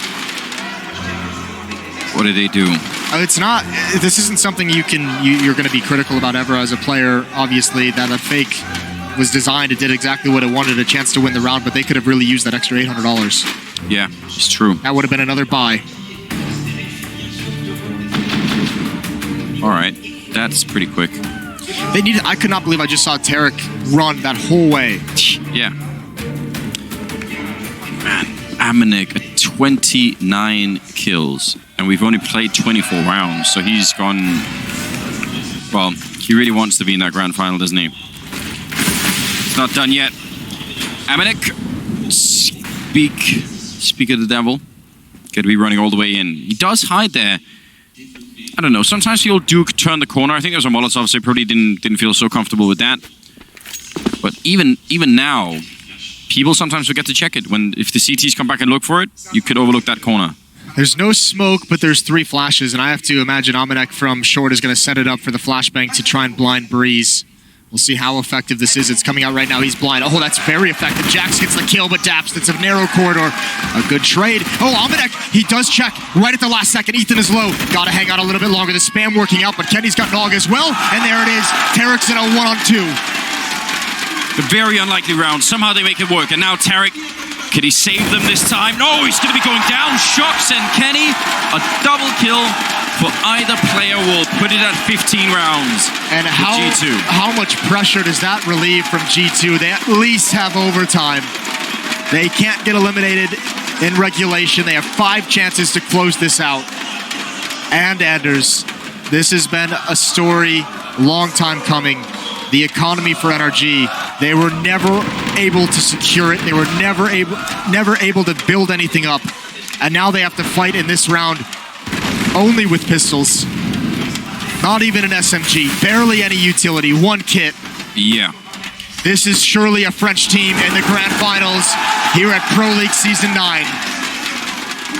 What did they do? It's not... This isn't something you're going to be critical about ever as a player. Obviously, that fake was designed. It did exactly what it wanted, a chance to win the round, but they could have really used that extra $800. Yeah, it's true. That would have been another buy. All right, that's pretty quick. I could not believe I just saw Tarek run that whole way. Yeah. Man, Amanek, 29 kills, and we've only played 24 rounds, so he's gone... Well, he really wants to be in that grand final, doesn't he? It's not done yet. Amanek, speak of the devil. Could be running all the way in. He does hide there. I don't know. Sometimes he'll turn the corner. I think there's a Molotov, so he probably didn't feel so comfortable with that. But even now, people sometimes forget to check it. If the CTs come back and look for it, you could overlook that corner. There's no smoke, but there's 3 flashes, and I have to imagine Amanek from short is going to set it up for the flashbang to try and blind Breeze. We'll see how effective this is. It's coming out right now. He's blind. Oh, that's very effective. Jax gets the kill, but Daps, it's a narrow corridor. A good trade. Oh, Amanek, he does check right at the last second. Ethan is low. Got to hang out a little bit longer. The spam working out, but Kenny's got Nog as well. And there it is. Tarek's in a 1-on-2. A very unlikely round. Somehow they make it work. And now Tarek, can he save them this time? No, he's going to be going down. Shocks and Kenny. A double kill for either player will put it at 15 rounds. And how much pressure does that relieve from G2? They at least have overtime. They can't get eliminated in regulation. They have 5 chances to close this out. And Anders, this has been a story, long time coming. The economy for NRG, they were never able to secure it. They were never able to build anything up. And now they have to fight in this round only with pistols. Not even an SMG. Barely any utility. 1 kit. Yeah. This is surely a French team in the grand finals here at Pro League Season 9.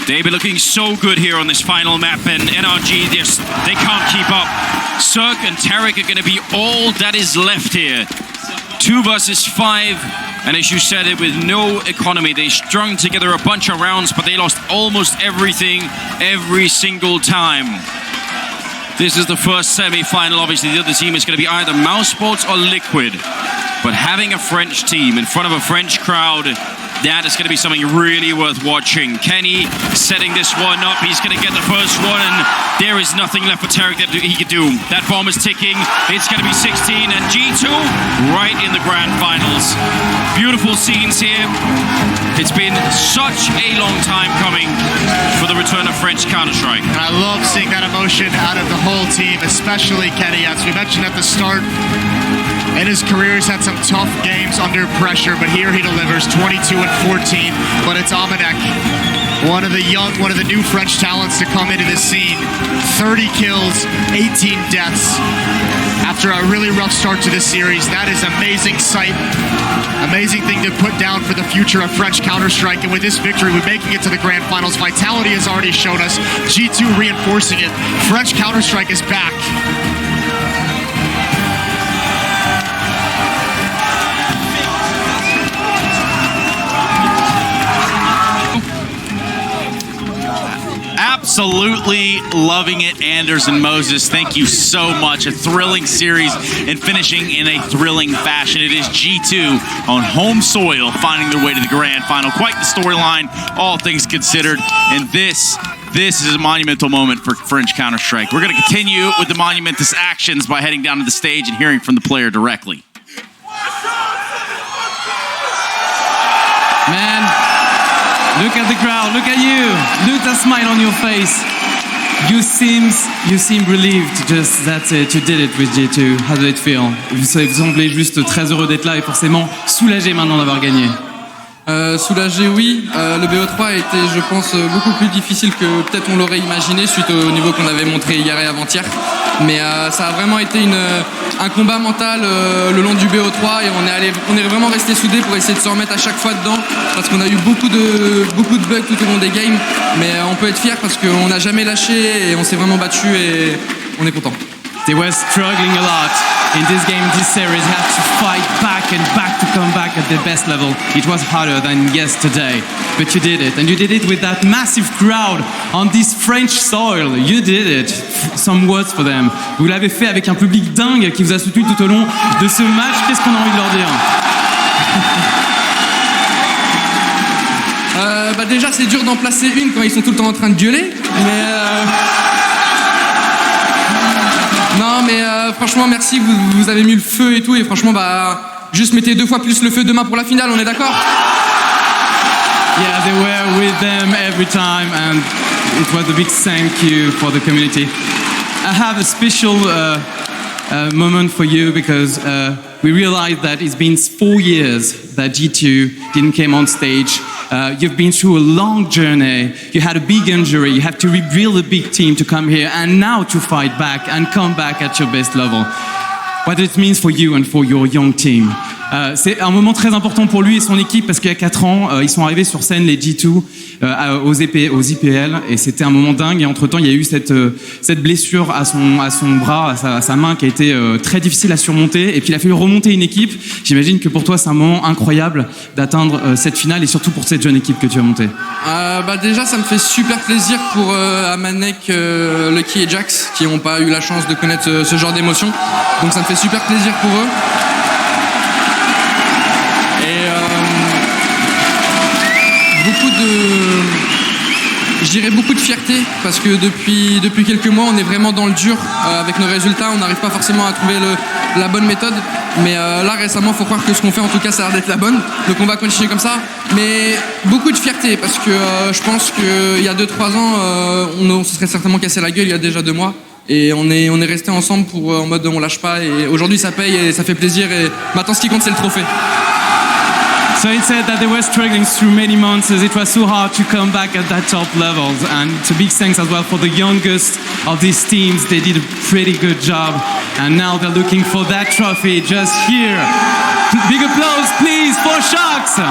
They've been looking so good here on this final map, and NRG, they can't keep up. Cirque and Tarek are going to be all that is left here. 2 versus 5, and as you said it, with no economy, they strung together a bunch of rounds, but they lost almost everything every single time. This is the first semi-final. Obviously, the other team is going to be either Mouse Sports or Liquid. But having a French team in front of a French crowd, that is going to be something really worth watching. Kenny setting this one up. He's going to get the first one, and there is nothing left for Tarek that he could do. That bomb is ticking. It's going to be 16, and G2 right in the grand finals. Beautiful scenes here. It's been such a long time coming for the return of French Counter-Strike. And I love seeing that emotion out of the whole team, especially Kenny. As we mentioned at the start, in his career, he's had some tough games under pressure, but here he delivers 22 and 14. But it's Amanek, one of the new French talents to come into this scene. 30 kills, 18 deaths. After a really rough start to this series, that is amazing sight. Amazing thing to put down for the future of French Counter-Strike. And with this victory, we're making it to the grand finals. Vitality has already shown us. G2 reinforcing it. French Counter-Strike is back. Absolutely loving it, Anders and Moses. Thank you so much. A thrilling series and finishing in a thrilling fashion. It is G2 on home soil finding their way to the grand final. Quite the storyline, all things considered. And this is a monumental moment for French Counter-Strike. We're going to continue with the monumentous actions by heading down to the stage and hearing from the player directly. Man, look at the crowd, look at you. Look at that smile on your face. You seem relieved just that you did it with G2. How did it feel? Vous semblez juste très heureux d'être là et forcément soulagé maintenant d'avoir gagné. Soulagé, oui. Le BO3 a été, je pense, beaucoup plus difficile que peut-être on l'aurait imaginé suite au niveau qu'on avait montré hier et avant-hier. Mais ça a vraiment été un combat mental le long du BO3 et on est vraiment resté soudés pour essayer de se remettre à chaque fois dedans parce qu'on a eu beaucoup de bugs tout au long des games. Mais on peut être fier parce qu'on n'a jamais lâché et on s'est vraiment battu et on est content. They were struggling a lot in this game, this series, had to fight back and back to come back at their best level. It was harder than yesterday, but you did it. And you did it with that massive crowd on this French soil. You did it. Some words for them. Vous l'avez fait avec un public dingue qui vous a soutenu tout au long de ce match. Qu'est-ce qu'on a envie de leur dire? Déjà, c'est dur d'en placer une quand ils sont tout le temps en train de gueuler, mais... Non, mais franchement, merci, vous avez mis le feu et tout, et franchement, juste mettez 2 fois plus le feu demain pour la finale, on est d'accord? Yeah, they were with them every time, and it was a big thank you for the community. I have a special moment for you because we realized that it's been 4 years that G2 didn't come on stage. You've been through a long journey. You had a big injury. You have to rebuild a big team to come here and now to fight back and come back at your best level. What it means for you and for your young team. C'est un moment très important pour lui et son équipe parce qu'il y a 4 ans, ils sont arrivés sur scène, les G2, aux IPL, et c'était un moment dingue. Et entre-temps, il y a eu cette blessure à son bras, à sa main qui a été très difficile à surmonter. Et puis il a fallu remonter une équipe. J'imagine que pour toi, c'est un moment incroyable d'atteindre cette finale et surtout pour cette jeune équipe que tu as montée. Déjà, ça me fait super plaisir pour Amanek, Lucky et Jax qui n'ont pas eu la chance de connaître ce genre d'émotion. Donc ça me fait super plaisir pour eux. Beaucoup de fierté parce que depuis quelques mois on est vraiment dans le dur avec nos résultats, on n'arrive pas forcément à trouver la bonne méthode, mais là récemment faut croire que ce qu'on fait en tout cas ça a l'air d'être la bonne, donc on va continuer comme ça, mais beaucoup de fierté parce que je pense qu'il y a 2-3 ans on se serait certainement cassé la gueule il y a déjà 2 mois. Et on est resté ensemble en mode on lâche pas, et aujourd'hui ça paye et ça fait plaisir, et maintenant ce qui compte c'est le trophée. So it said that they were struggling through many months as it was so hard to come back at that top levels. And it's a big thanks as well for the youngest of these teams. They did a pretty good job. And now they're looking for that trophy just here. Big applause, please, for Sharks.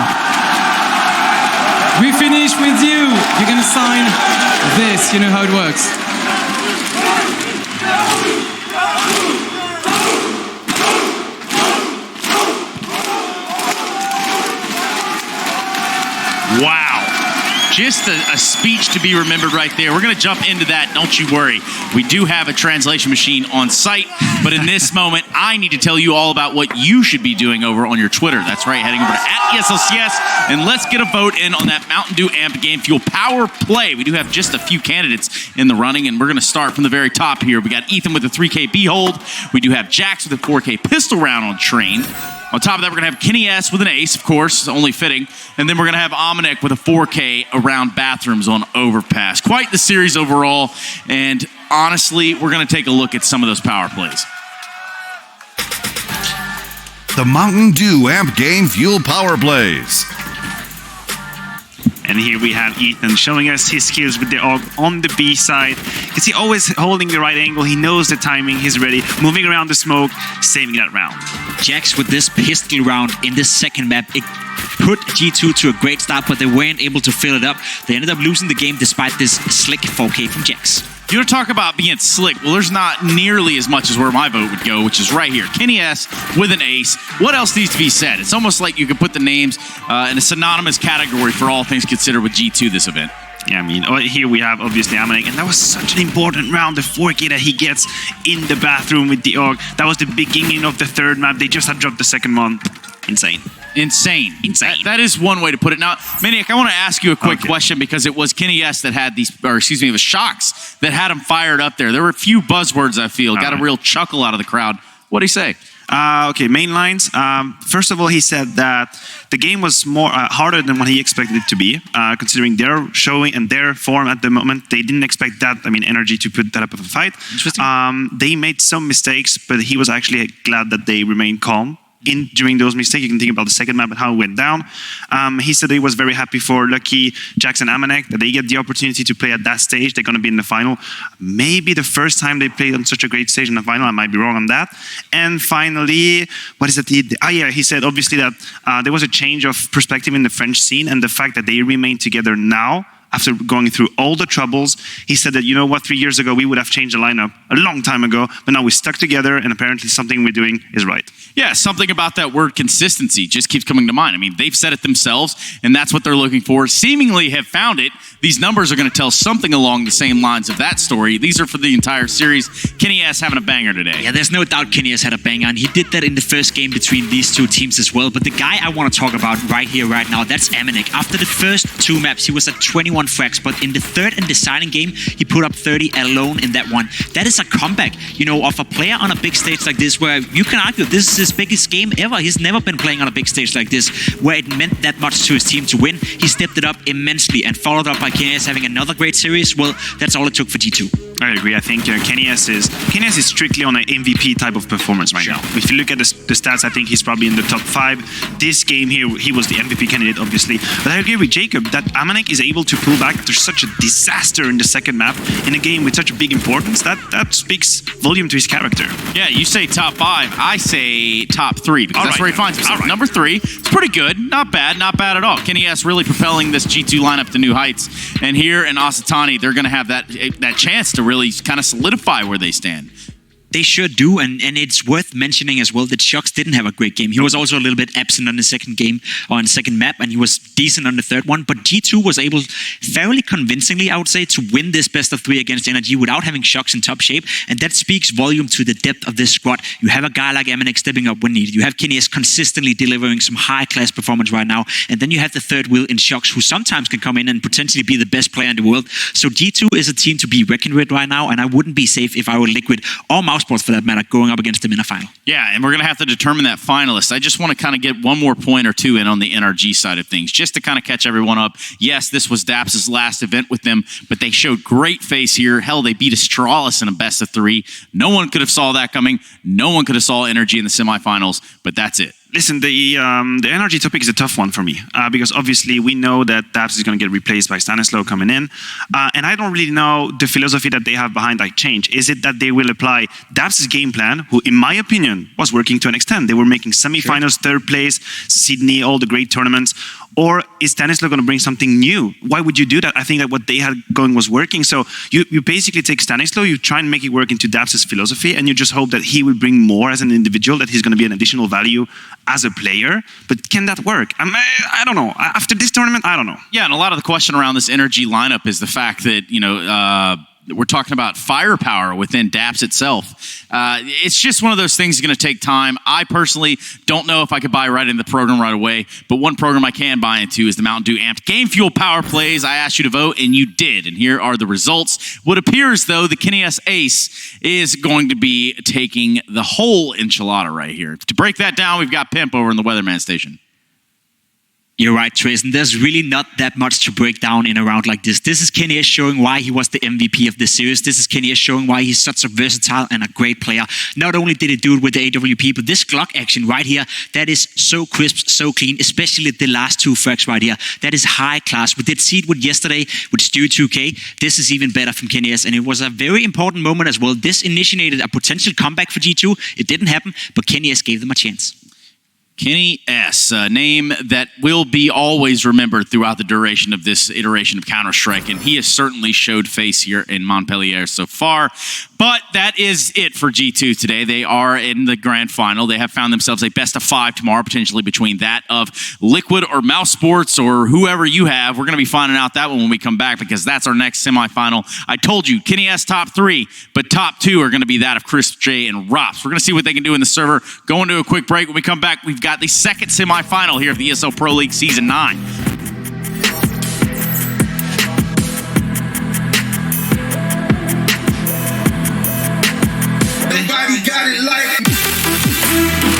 We finish with you. You're going to sign this. You know how it works. Wow. Just a speech to be remembered right there. We're going to jump into that. Don't you worry. We do have a translation machine on site. But in this moment, I need to tell you all about what you should be doing over on your Twitter. That's right. Heading over to @ESLCS. And let's get a vote in on that Mountain Dew Amp Game Fuel Power Play. We do have just a few candidates in the running. And we're going to start from the very top here. We got Ethan with a 3K B-hold. We do have Jax with a 4K pistol round on Train. On top of that, we're going to have Kenny S with an ace, of course, only fitting. And then we're going to have Amanek with a 4K around bathrooms on Overpass. Quite the series overall. And honestly, we're going to take a look at some of those power plays. The Mountain Dew Amp Game Fuel Power Plays. And here we have Ethan showing us his skills with the AUG on the B side. Because he always holding the right angle. He knows the timing. He's ready. Moving around the smoke. Saving that round. Jax with this pistol round in this second map. It put G2 to a great start, but they weren't able to fill it up. They ended up losing the game despite this slick 4K from Jax. You want to talk about being slick? Well, there's not nearly as much as where my vote would go, which is right here. Kenny S with an ace. What else needs to be said? It's almost like you could put the names in a synonymous category for all things considered with G2 this event. Yeah, I mean, here we have obviously Amanek, and that was such an important round, the 4K that he gets in the bathroom with the AUG. That was the beginning of the third map. They just had dropped the second one. Insane. That is one way to put it. Now, Maniac, I want to ask you a quick question because it was Kenny S that had these, or excuse me, it was Shocks that had him fired up there. There were a few buzzwords, I feel. Got a real chuckle out of the crowd. What'd he say? Okay, main lines. First of all, he said that the game was more harder than what he expected it to be, considering their showing and their form at the moment. They didn't expect that. I mean, NRG to put that up of a fight. They made some mistakes, but he was actually glad that they remained calm during those mistakes. You can think about the second map and how it went down. He said he was very happy for Lucky, Jax, and Amanek that they get the opportunity to play at that stage. They're going to be in the final. Maybe the first time they played on such a great stage in the final. I might be wrong on that. And finally, what is it? He said obviously that there was a change of perspective in the French scene, and the fact that they remain together now after going through all the troubles. He said that, you know what, 3 years ago we would have changed the lineup a long time ago, but now we stuck together, and apparently something we're doing is right. Yeah, something about that word consistency just keeps coming to mind. I mean, they've said it themselves, and that's what they're looking for. Seemingly have found it. These numbers are going to tell something along the same lines of that story. These are for the entire series. Kenny S having a banger today. Yeah, there's no doubt Kenny S had a banger, and he did that in the first game between these two teams as well. But the guy I want to talk about right here, right now, that's Amanek. After the first 2 maps, he was at 21 frags, but in the third and deciding game, he put up 30 alone in that one. That is a comeback, of a player on a big stage like this, where you can argue this is his biggest game ever. He's never been playing on a big stage like this, where it meant that much to his team to win. He stepped it up immensely, and followed up by Kenny S having another great series. Well, that's all it took for G2. I agree. I think Kenny S is strictly on an MVP type of performance right now. If you look at the stats, I think he's probably in the top 5. This game here, he was the MVP candidate, obviously. But I agree with Jacob that Amanek is able to pull back after such a disaster in the second map in a game with such a big importance. That speaks volume to his character. Yeah, you say top 5. I say top 3 because that's where he finds himself. Number 3, it's pretty good. Not bad at all. Kenny S really propelling this G2 lineup to new heights. And here in Asatani, they're going to have that chance to really kind of solidify where they stand. They sure do, and it's worth mentioning as well that Shox didn't have a great game. He was also a little bit absent on the second game, or on the second map, and he was decent on the third one. But G2 was able, fairly convincingly, I would say, to win this best of 3 against NRG without having Shox in top shape, and that speaks volume to the depth of this squad. You have a guy like Amanek stepping up when needed. You have Kenny S consistently delivering some high-class performance right now, and then you have the third wheel in Shox, who sometimes can come in and potentially be the best player in the world. So G2 is a team to be reckoned with right now, and I wouldn't be safe if I were Liquid or Mouse Sports for that matter, going up against them in a final. Yeah, and we're going to have to determine that finalist. I just want to kind of get one more point or two in on the NRG side of things, just to kind of catch everyone up. Yes, this was Daps' last event with them, but they showed great face here. Hell, they beat Astralis in a best of 3. No one could have saw that coming. No one could have saw NRG in the semifinals, but that's it. Listen, the NRG topic is a tough one for me because obviously we know that Daps is going to get replaced by Stanislaw coming in, and I don't really know the philosophy that they have behind that change. Is it that they will apply Daps' game plan, who in my opinion was working to an extent? They were making semifinals, third place, Sydney, all the great tournaments. Or is Stanislaw going to bring something new? Why would you do that? I think that what they had going was working. So you basically take Stanislaw, you try and make it work into Daps' philosophy, and you just hope that he will bring more as an individual, that he's going to be an additional value as a player. But can that work? I don't know. After this tournament, I don't know. Yeah, and a lot of the question around this NRG lineup is the fact that, we're talking about firepower within Daps itself. It's just one of those things that's going to take time. I personally don't know if I could buy right into the program right away, but one program I can buy into is the Mountain Dew Amped Game Fuel Power Plays. I asked you to vote, and you did, and here are the results. What appears, though, the Kenny S Ace is going to be taking the whole enchilada right here. To break that down, we've got Pimp over in the Weatherman Station. You're right, Trace, and there's really not that much to break down in a round like this. This is Kenny S showing why he was the MVP of this series. This is Kenny S showing why he's such a versatile and a great player. Not only did he do it with the AWP, but this Glock action right here, that is so crisp, so clean, especially the last 2 frags right here. That is high class. We did see it with yesterday with Stu 2K. This is even better from Kenny S, and it was a very important moment as well. This initiated a potential comeback for G2. It didn't happen, but Kenny S gave them a chance. Kenny S, a name that will be always remembered throughout the duration of this iteration of Counter-Strike, and he has certainly showed face here in Montpellier so far. But that is it for G2 today. They are in the grand final. They have found themselves a best of 5 tomorrow, potentially between that of Liquid or Mouse Sports or whoever you have. We're going to be finding out that one when we come back because that's our next semifinal. I told you, Kenny S top 3, but top 2 are going to be that of Chris J and Rops. We're going to see what they can do in the server. Go into a quick break. When we come back, we've got the second semifinal here of the ESL Pro League Season 9. Everybody got it like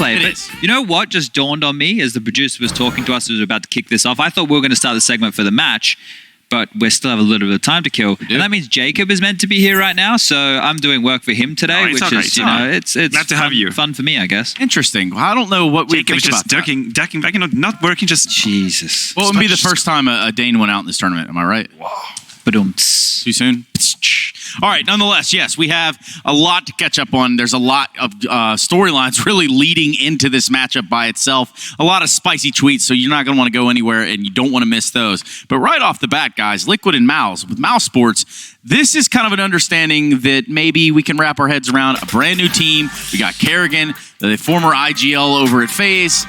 replay. It But is. you know what just dawned on me as the producer was talking to us as we were about to kick this off? I thought we were going to start the segment for the match, but we still have a little bit of time to kill. And that means Jacob is meant to be here right now, so I'm doing work for him today, it's which all right, is, it's all right. it's Glad to have you. fun for me, I guess. Interesting. I don't know what we Jacob think is just about that. ducking back, not working, just... Jesus. Well, it would be the first time a Dane went out in this tournament. Am I right? Too soon? All right, nonetheless, yes, we have a lot to catch up on. There's a lot of storylines really leading into this matchup by itself. A lot of spicy tweets, so you're not going to want to go anywhere, and you don't want to miss those. But right off the bat, guys, Liquid and Mouse, with Mouse Sports, this is kind of an understanding that maybe we can wrap our heads around. A brand new team. We got Kerrigan, the former IGL over at FaZe.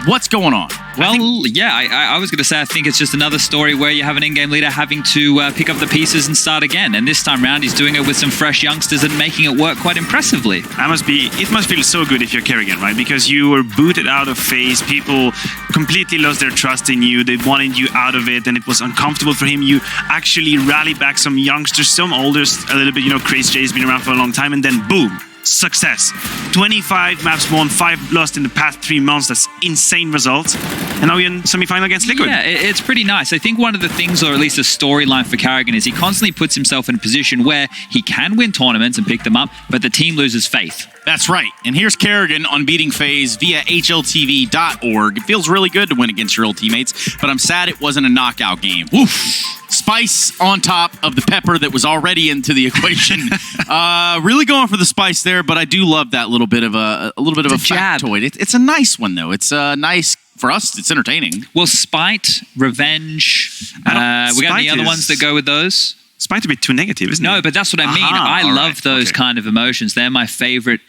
What's going on? Well, I was going to say, I think it's just another story where you have an in-game leader having to pick up the pieces and start again. And this time around, he's doing it with some fresh youngsters and making it work quite impressively. It must feel so good if you're Kerrigan, right? Because you were booted out of FaZe. People completely lost their trust in you. They wanted you out of it, and it was uncomfortable for him. You actually rallied back some youngsters, some older, a little bit, Crazy J's been around for a long time, and then boom. Success. 25 maps won, 5 lost in the past 3 months. That's insane results. And now we're in semi-final against Liquid. Yeah, it's pretty nice. I think one of the things, or at least a storyline for Kerrigan, is he constantly puts himself in a position where he can win tournaments and pick them up, but the team loses faith. That's right. And here's Kerrigan on beating FaZe via HLTV.org. It feels really good to win against your old teammates, but I'm sad it wasn't a knockout game. Woof. Spice on top of the pepper that was already into the equation. Really going for the spice there, but I do love that little bit of a factoid. It's a nice one though. It's nice for us. It's entertaining. Well, spite, revenge. We got any other ones that go with those? Spite a bit too negative, isn't it? No, but that's what I mean. I love those kind of emotions. They're my favorite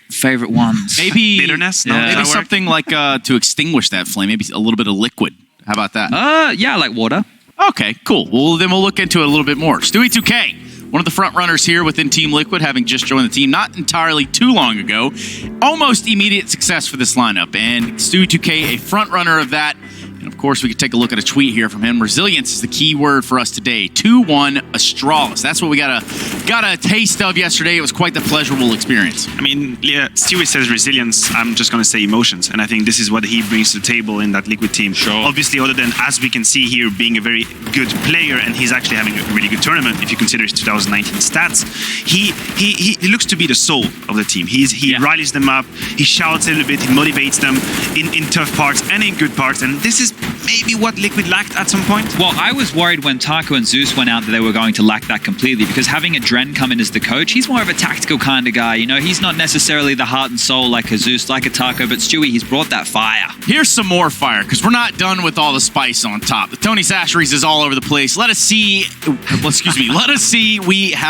ones. Maybe bitterness. No, maybe something like to extinguish that flame. Maybe a little bit of liquid. How about that? Yeah, like water. Okay, cool. Well, then we'll look into it a little bit more. Stewie2K, one of the front runners here within Team Liquid, having just joined the team not entirely too long ago. Almost immediate success for this lineup. And Stewie2K, a front runner of that. And of course, we could take a look at a tweet here from him. Resilience is the key word for us today. 2-1 Astralis. That's what we got a taste of yesterday. It was quite the pleasurable experience. I mean, yeah, Stewie says resilience. I'm just going to say emotions. And I think this is what he brings to the table in that Liquid team. Sure. Obviously, other than, as we can see here, being a very good player, and he's actually having a really good tournament if you consider his 2019 stats. He looks to be the soul of the team. He rallies them up. He shouts a little bit. He motivates them in tough parts and in good parts. And this is maybe what Liquid lacked at some point. Well, I was worried when Taco and Zeus went out that they were going to lack that completely, because having a Dren come in as the coach, he's more of a tactical kind of guy. He's not necessarily the heart and soul like a Zeus, like a Taco, but Stewie, he's brought that fire. Here's some more fire, because we're not done with all the spice on top. The Tony Sacheries is all over the place. Let us see. Let us see. Okay,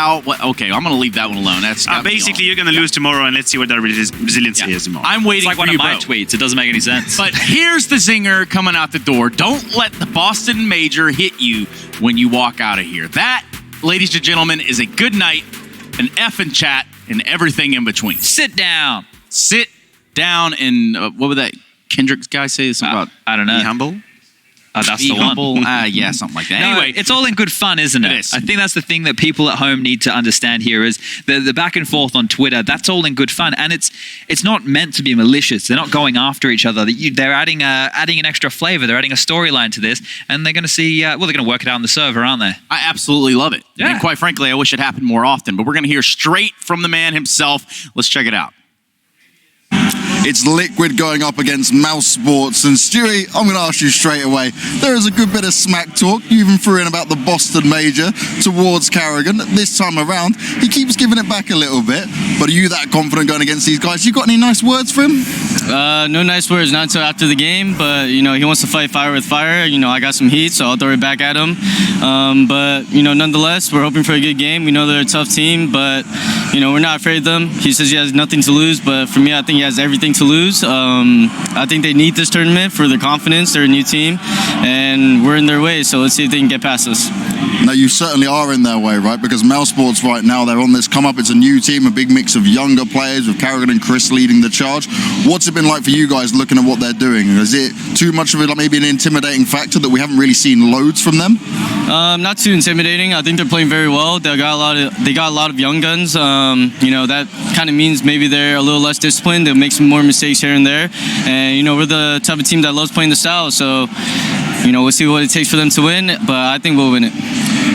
I'm going to leave that one alone. That's basically you're going to lose tomorrow, and let's see what that resilience is tomorrow. I'm waiting it's like for you, one of my tweets. It doesn't make any sense. But here's the zinger coming out the door. Don't let the Boston Major hit you when you walk out of here. That, ladies and gentlemen, is a good night, an effing chat, and everything in between. Sit down. Sit down and what would that Kendrick guy say? Something about I don't know. Be humble. That's Be the humble. one. Yeah, something like that. No, anyway, it's all in good fun, isn't it? It is. I think that's the thing that people at home need to understand here is the back and forth on Twitter. That's all in good fun, and it's not meant to be malicious. They're not going after each other. They're adding an extra flavor. They're adding a storyline to this, and they're going to see. They're going to work it out on the server, aren't they? I absolutely love it. Yeah. And quite frankly, I wish it happened more often. But we're going to hear straight from the man himself. Let's check it out. It's Liquid going up against Mouse Sports. And Stewie, I'm going to ask you straight away. There is a good bit of smack talk. You even threw in about the Boston Major towards Kerrigan. This time around, he keeps giving it back a little bit. But are you that confident going against these guys? You got any nice words for him? No nice words, not until after the game. But, he wants to fight fire with fire. I got some heat, so I'll throw it back at him. But nonetheless, we're hoping for a good game. We know they're a tough team, but, we're not afraid of them. He says he has nothing to lose, but for me, I think he has everything to lose. I think they need this tournament for their confidence. They're a new team, and we're in their way, so let's see if they can get past us. Now, you certainly are in their way, right? Because Mouse Sports right now, they're on this come up. It's a new team, a big mix of younger players with Kerrigan and Chris leading the charge. What's it been like for you guys looking at what they're doing? Is it too much of maybe an intimidating factor that we haven't really seen loads from them? Not too intimidating. I think they're playing very well. They got a lot of young guns. That kind of means maybe they're a little less disciplined. They'll make some more mistakes here and there. And we're the type of team that loves playing the style. So we'll see what it takes for them to win. But I think we'll win it.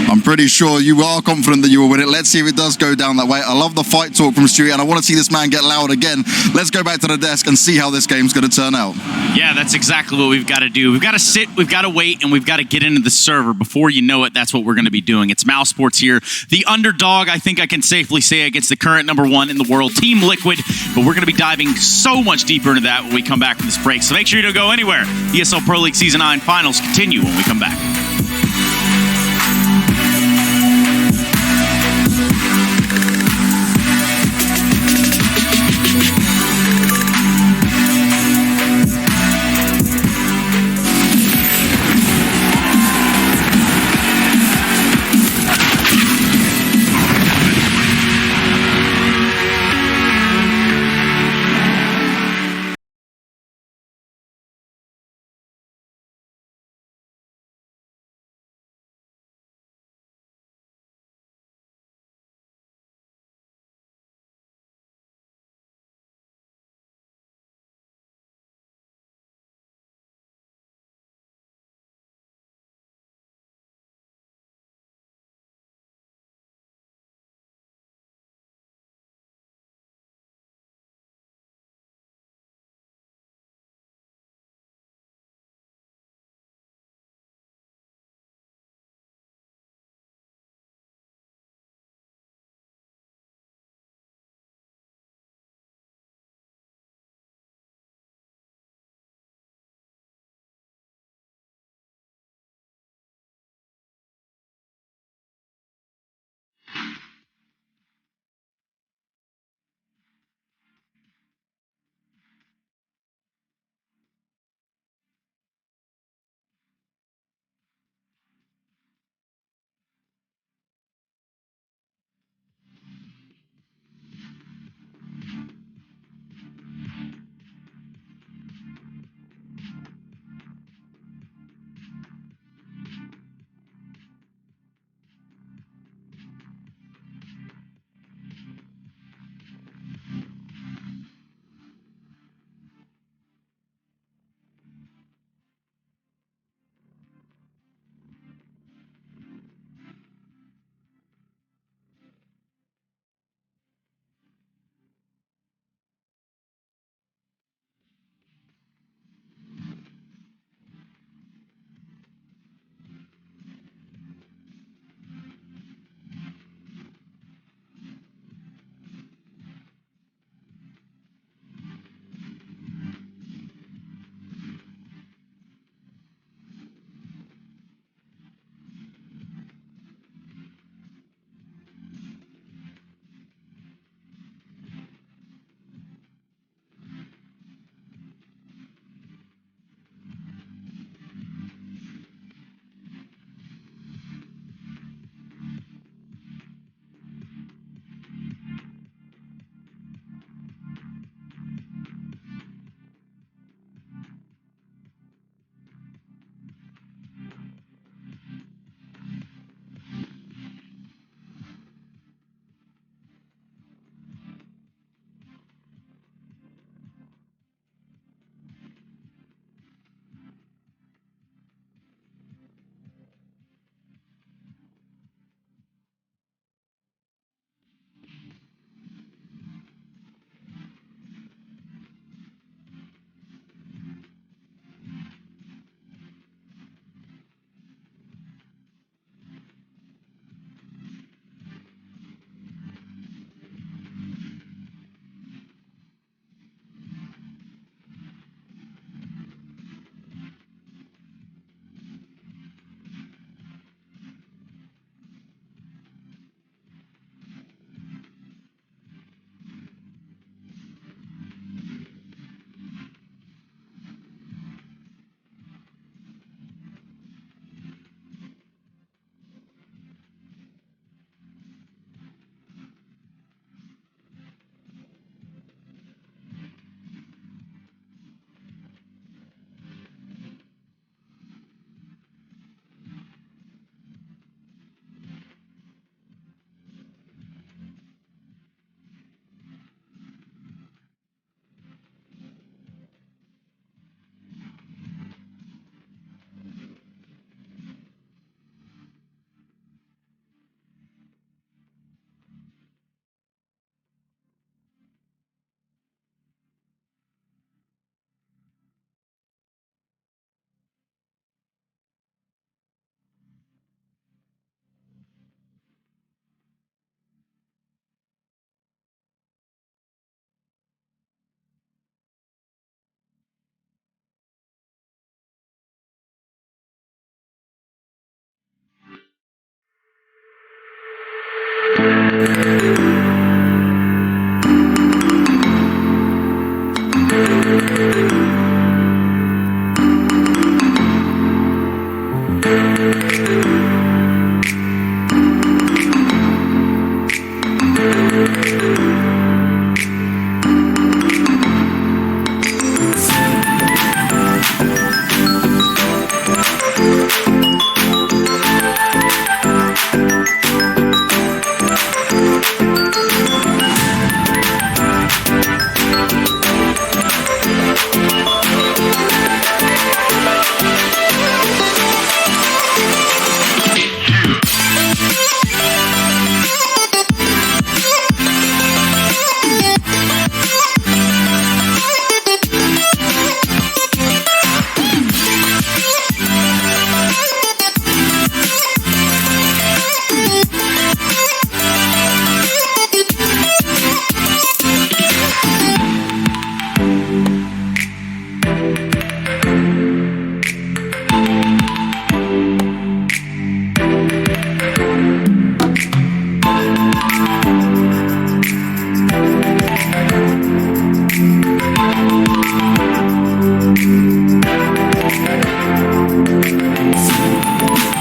I'm pretty sure you are confident that you will win it. Let's see if it does go down that way. I love the fight talk from Stewie, and I want to see this man get loud again. Let's go back to the desk and see how this game's going to turn out. Yeah, that's exactly what we've got to do. We've got to sit, we've got to wait, and we've got to get into the server. Before you know it, that's what we're going to be doing. It's Mouse Sports here. The underdog, I think I can safely say, against the current #1 in the world, Team Liquid. But we're going to be diving so much deeper into that when we come back from this break. So make sure you don't go anywhere. ESL Pro League Season 9 finals continue when we come back. Thank you.